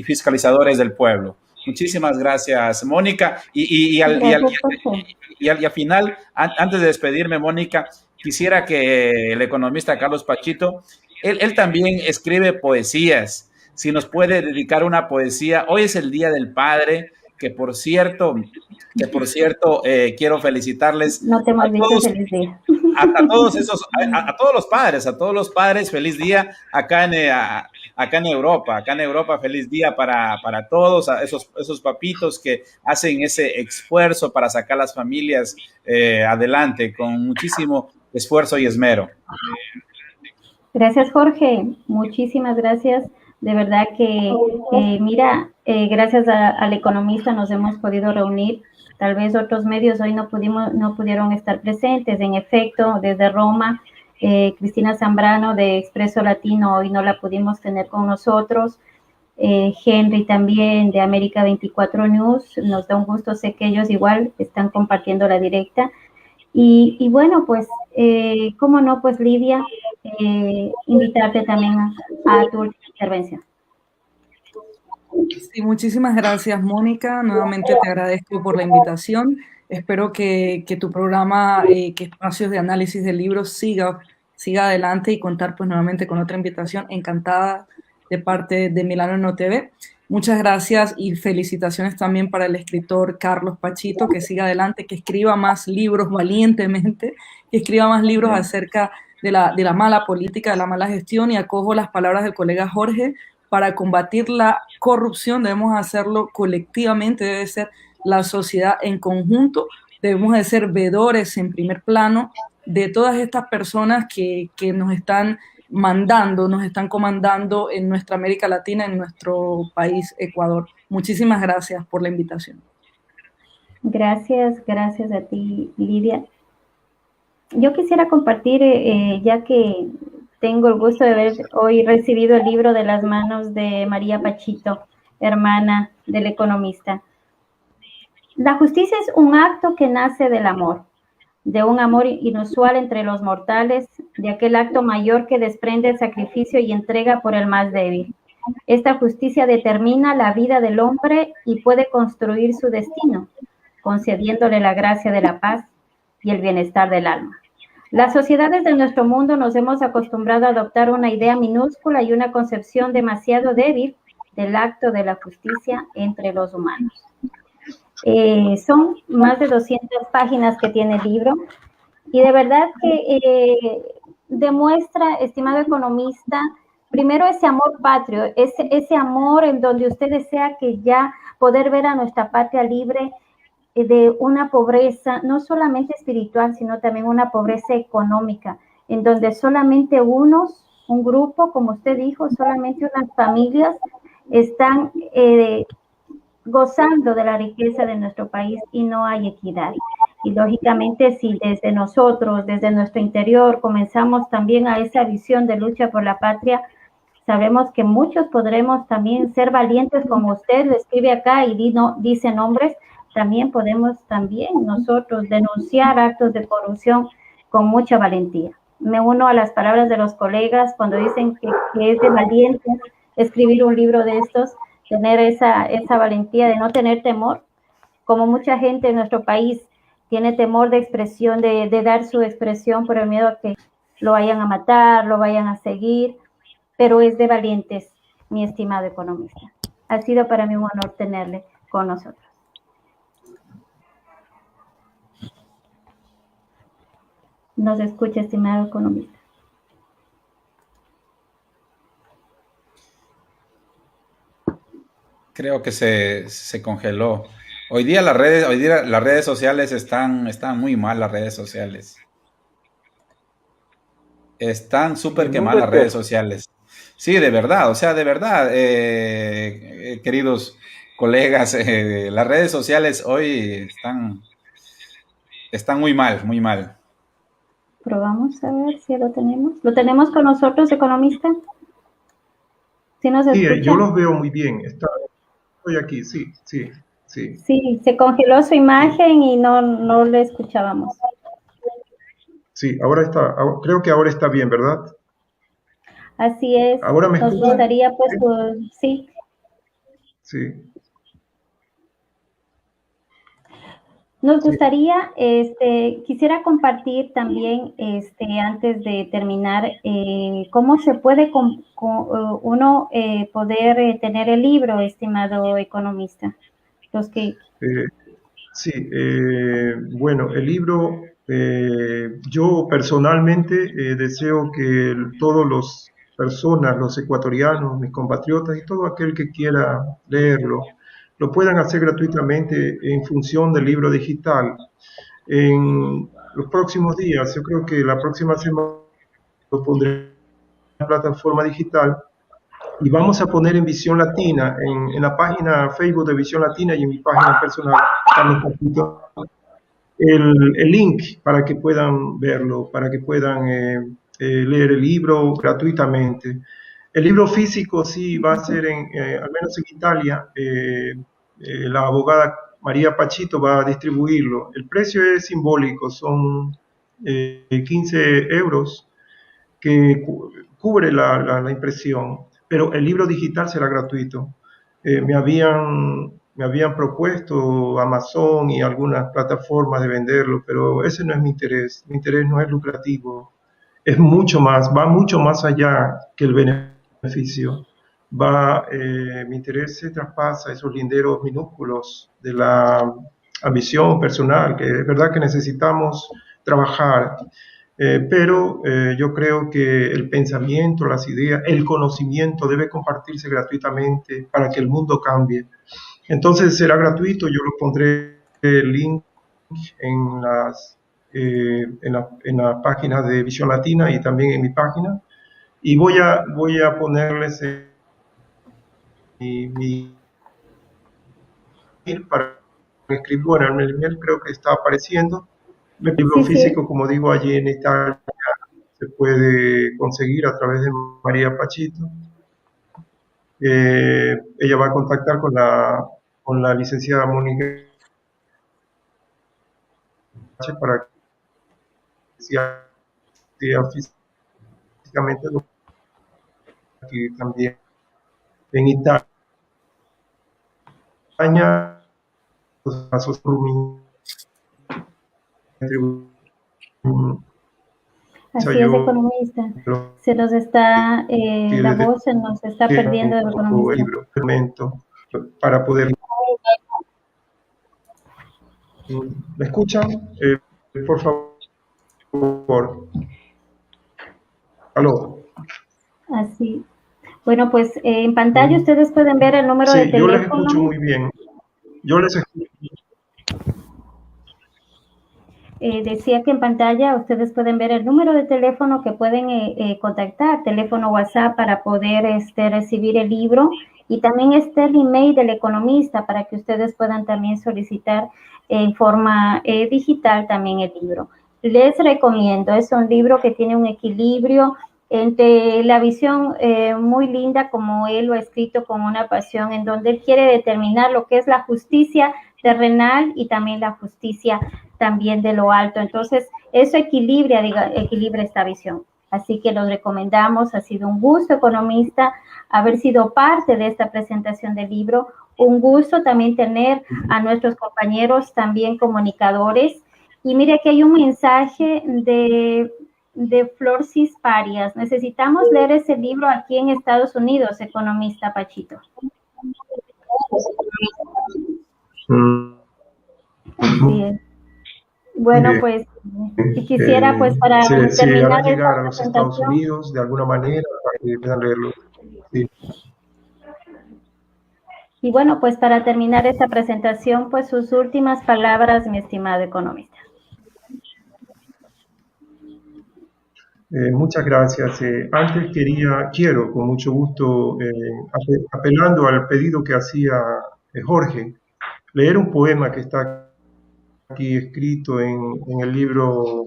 fiscalizadores del pueblo. Muchísimas gracias, Mónica. Y al final, antes de despedirme, Mónica, quisiera que el economista Carlos Pachito, él también escribe poesías. Si nos puede dedicar una poesía. Hoy es el Día del Padre, que por cierto, quiero felicitarles No te hemos dicho feliz día. a todos los padres, feliz día acá en Europa, feliz día para todos, a esos papitos que hacen ese esfuerzo para sacar las familias adelante con muchísimo esfuerzo y esmero. Gracias, Jorge. Muchísimas gracias. De verdad que, gracias al economista nos hemos podido reunir. Tal vez otros medios hoy no pudieron estar presentes. En efecto, desde Roma, Cristina Zambrano de Expreso Latino hoy no la pudimos tener con nosotros. Henry también de América 24 News. Nos da un gusto, sé que ellos igual están compartiendo la directa. Y bueno, pues, cómo no, pues Lidia, invitarte también a tu intervención. Sí, muchísimas gracias, Mónica. Nuevamente te agradezco por la invitación. Espero que tu programa, que Espacios de Análisis de Libros, siga adelante y contar pues nuevamente con otra invitación. Encantada de parte de Milano No TV. Muchas gracias y felicitaciones también para el escritor Carlos Pachito, que siga adelante, que escriba más libros valientemente, que escriba más libros acerca de la mala política, de la mala gestión, y acojo las palabras del colega Jorge. Para combatir la corrupción debemos hacerlo colectivamente, debe ser la sociedad en conjunto, debemos de ser veedores en primer plano de todas estas personas que nos están mandando, nos están comandando en nuestra América Latina, en nuestro país, Ecuador. Muchísimas gracias por la invitación. Gracias a ti, Lidia. Yo quisiera compartir, ya que tengo el gusto de haber hoy recibido el libro de las manos de María Pachito, hermana del economista. La justicia es un acto que nace del amor, de un amor inusual entre los mortales, de aquel acto mayor que desprende el sacrificio y entrega por el más débil. Esta justicia determina la vida del hombre y puede construir su destino, concediéndole la gracia de la paz y el bienestar del alma. Las sociedades de nuestro mundo nos hemos acostumbrado a adoptar una idea minúscula y una concepción demasiado débil del acto de la justicia entre los humanos. Son más de 200 páginas que tiene el libro y de verdad que demuestra, estimado economista, primero ese amor patrio, ese amor en donde usted desea que ya poder ver a nuestra patria libre de una pobreza, no solamente espiritual, sino también una pobreza económica, en donde solamente un grupo, como usted dijo, solamente unas familias están gozando de la riqueza de nuestro país y no hay equidad. Y lógicamente, si desde nosotros, desde nuestro interior, comenzamos también a esa visión de lucha por la patria, sabemos que muchos podremos también ser valientes, como usted lo escribe acá y dice nombres. También podemos nosotros denunciar actos de corrupción con mucha valentía. Me uno a las palabras de los colegas cuando dicen que es de valientes escribir un libro de estos, tener esa valentía de no tener temor, como mucha gente en nuestro país tiene temor de expresión, de dar su expresión por el miedo a que lo vayan a matar, lo vayan a seguir, pero es de valientes, mi estimado economista. Ha sido para mí un honor tenerle con nosotros. Nos escucha, estimado economista. Creo que se congeló. Hoy día las redes sociales están muy mal, las redes sociales. Están súper quemadas las redes sociales. Sí, de verdad, o sea, de verdad, queridos colegas, las redes sociales hoy están muy mal, muy mal. Probamos a ver si lo tenemos. ¿Lo tenemos con nosotros, economista? ¿Sí nos Sí, escucha? yo los veo muy bien. Estoy aquí, sí, sí, sí. Sí, se congeló su imagen y no le escuchábamos. Sí, ahora está, creo que ahora está bien, ¿verdad? Así es. ¿Ahora me Nos escuchan? gustaría, pues, sí. Sí, Nos sí. gustaría, quisiera compartir también, antes de terminar, cómo se puede uno poder tener el libro, estimado economista. Los que Sí, bueno, el libro, yo personalmente deseo que todos los personas, los ecuatorianos, mis compatriotas y todo aquel que quiera leerlo, lo puedan hacer gratuitamente en función del libro digital. En los próximos días, yo creo que la próxima semana lo pondré en la plataforma digital y vamos a poner en Visión Latina, en la página Facebook de Visión Latina y en mi página personal, Carlos Pachito, el link para que puedan verlo, para que puedan leer el libro gratuitamente. El libro físico sí va a ser, al menos en Italia, la abogada María Pachito va a distribuirlo. El precio es simbólico, son 15 euros que cubre la impresión, pero el libro digital será gratuito. Me habían propuesto Amazon y algunas plataformas de venderlo, pero ese no es mi interés. Mi interés no es lucrativo. Es mucho más, va mucho más allá que el beneficio. Mi interés se traspasa esos linderos minúsculos de la ambición personal, que es verdad que necesitamos trabajar, pero yo creo que el pensamiento, las ideas, el conocimiento debe compartirse gratuitamente para que el mundo cambie. Entonces será gratuito, yo lo pondré el link en en la página de Visión Latina y también en mi página. Y voy a ponerles mi email para escribir. Bueno, el email creo que está apareciendo. El libro sí, físico, como digo, allí en Italia se puede conseguir a través de María Pachito. Ella va a contactar con la licenciada Mónica para que sea físicamente aquí también en Italia, los casos así es, economista. Se nos está, la voz se nos está perdiendo del economista. El libro, para poder. ¿Me escuchan? Por favor. ¿Aló? Así. Bueno, pues en pantalla ustedes pueden ver el número de teléfono. Yo les escucho muy bien. Yo les escucho. Decía que en pantalla ustedes pueden ver el número de teléfono que pueden contactar, teléfono WhatsApp para poder recibir el libro, y también está el email del economista para que ustedes puedan también solicitar en forma digital también el libro. Les recomiendo, es un libro que tiene un equilibrio entre la visión muy linda, como él lo ha escrito con una pasión, en donde él quiere determinar lo que es la justicia terrenal y también la justicia también de lo alto. Entonces, eso equilibra esta visión. Así que los recomendamos. Ha sido un gusto, economista, haber sido parte de esta presentación del libro. Un gusto también tener a nuestros compañeros también comunicadores. Y mire que hay un mensaje de Florcis Parias. Necesitamos leer ese libro aquí en Estados Unidos, economista Pachito. Así es. Bueno, pues quisiera pues para terminar esta llegar a los Estados presentación. Unidos de alguna manera para que puedan leerlo. Sí. Y bueno, pues para terminar esta presentación, pues sus últimas palabras, mi estimado economista. Muchas gracias. Antes quiero con mucho gusto, apelando al pedido que hacía Jorge, leer un poema que está aquí escrito en el libro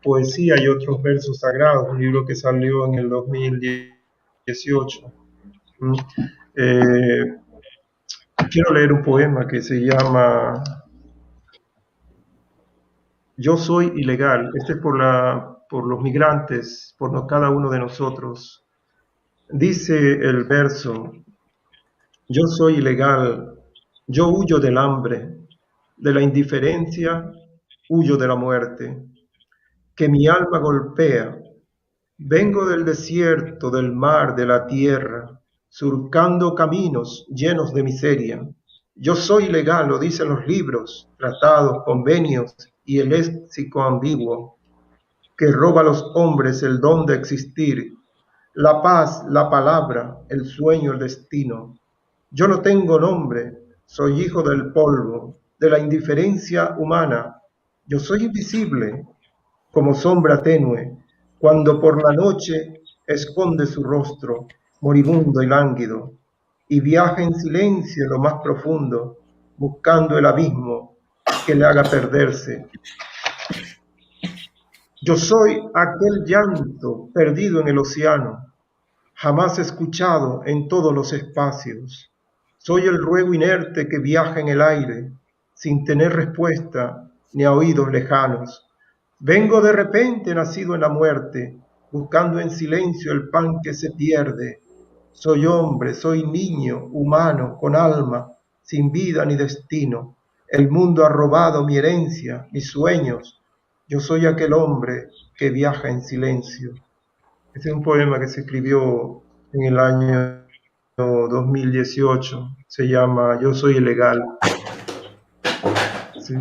Poesía y otros versos sagrados, un libro que salió en el 2018. Quiero leer un poema que se llama Yo soy ilegal. Este es por los migrantes, por cada uno de nosotros. Dice el verso: yo soy ilegal, yo huyo del hambre, de la indiferencia, huyo de la muerte, que mi alma golpea. Vengo del desierto, del mar, de la tierra, surcando caminos llenos de miseria. Yo soy ilegal, lo dicen los libros, tratados, convenios y el léxico ambiguo, que roba a los hombres el don de existir, la paz, la palabra, el sueño, el destino. Yo no tengo nombre, soy hijo del polvo, de la indiferencia humana. Yo soy invisible, como sombra tenue, cuando por la noche esconde su rostro, moribundo y lánguido, y viaja en silencio en lo más profundo, buscando el abismo que le haga perderse. Yo soy aquel llanto perdido en el océano, jamás escuchado en todos los espacios. Soy el ruego inerte que viaja en el aire, sin tener respuesta ni a oídos lejanos. Vengo de repente nacido en la muerte, buscando en silencio el pan que se pierde. Soy hombre, soy niño, humano, con alma, sin vida ni destino. El mundo ha robado mi herencia, mis sueños. Yo soy aquel hombre que viaja en silencio. Este es un poema que se escribió en el año 2018. Se llama Yo soy ilegal. Sí.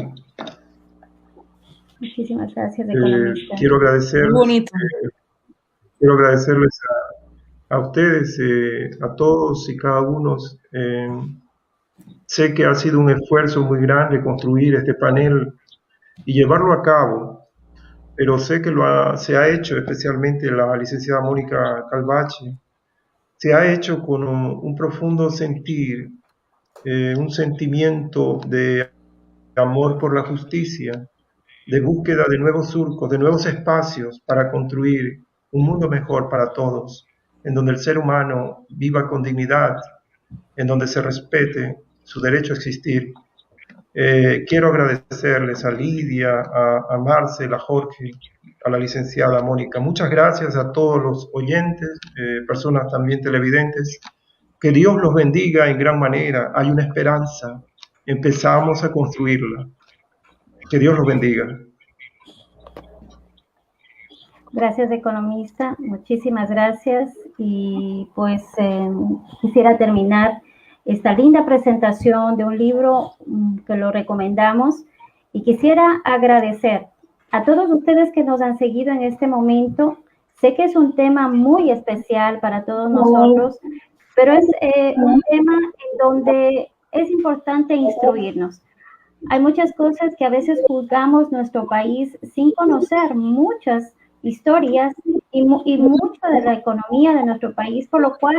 Muchísimas gracias, economista. Quiero agradecerles a ustedes, a todos y cada uno. Sé que ha sido un esfuerzo muy grande construir este panel y llevarlo a cabo, pero sé que se ha hecho, especialmente la licenciada Mónica Calvache, se ha hecho con un profundo sentir, un sentimiento de amor por la justicia, de búsqueda de nuevos surcos, de nuevos espacios para construir un mundo mejor para todos, en donde el ser humano viva con dignidad, en donde se respete su derecho a existir. Quiero agradecerles a Lidia, a Marcel, a Jorge, a la licenciada Mónica. Muchas gracias a todos los oyentes, personas también televidentes. Que Dios los bendiga en gran manera. Hay una esperanza. Empezamos a construirla. Que Dios los bendiga. Gracias, economista. Muchísimas gracias. Y pues quisiera terminar esta linda presentación de un libro que lo recomendamos, y quisiera agradecer a todos ustedes que nos han seguido en este momento. Sé que es un tema muy especial para todos nosotros, pero es un tema en donde es importante instruirnos. Hay muchas cosas que a veces juzgamos nuestro país sin conocer muchas historias y mucho de la economía de nuestro país, por lo cual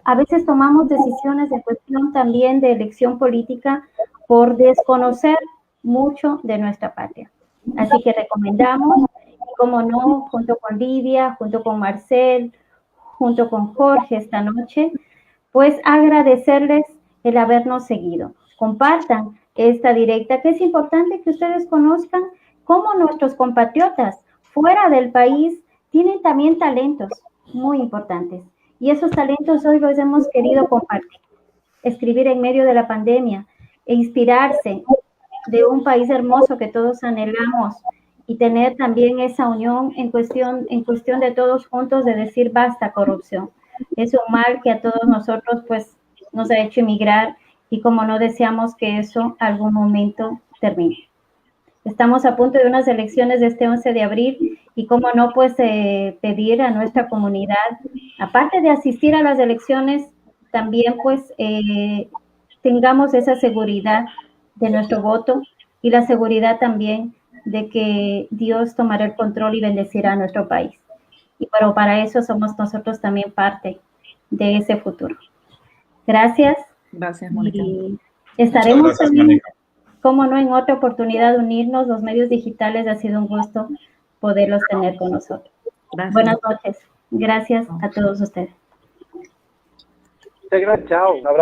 a veces tomamos decisiones de cuestión también de elección política por desconocer mucho de nuestra patria. Así que recomendamos, como no, junto con Lidia, junto con Marcel, junto con Jorge esta noche, pues agradecerles el habernos seguido. Compartan esta directa, que es importante que ustedes conozcan cómo nuestros compatriotas fuera del país tienen también talentos muy importantes. Y esos talentos hoy los hemos querido compartir, escribir en medio de la pandemia e inspirarse de un país hermoso que todos anhelamos, y tener también esa unión en cuestión de todos juntos de decir basta corrupción. Es un mal que a todos nosotros pues nos ha hecho emigrar, y como no deseamos que eso algún momento termine. Estamos a punto de unas elecciones de este 11 de abril y como no, pues pedir a nuestra comunidad, aparte de asistir a las elecciones, también pues tengamos esa seguridad de nuestro voto y la seguridad también de que Dios tomará el control y bendecirá a nuestro país. Pero para eso somos nosotros también parte de ese futuro. Gracias. Gracias, Mónica. Y estaremos Muchas gracias, también, Mónica. como no, en otra oportunidad unirnos. Los medios digitales, ha sido un gusto poderlos tener con nosotros. Gracias. Buenas noches. Gracias a todos ustedes. Muchas gracias, chao. Un abrazo.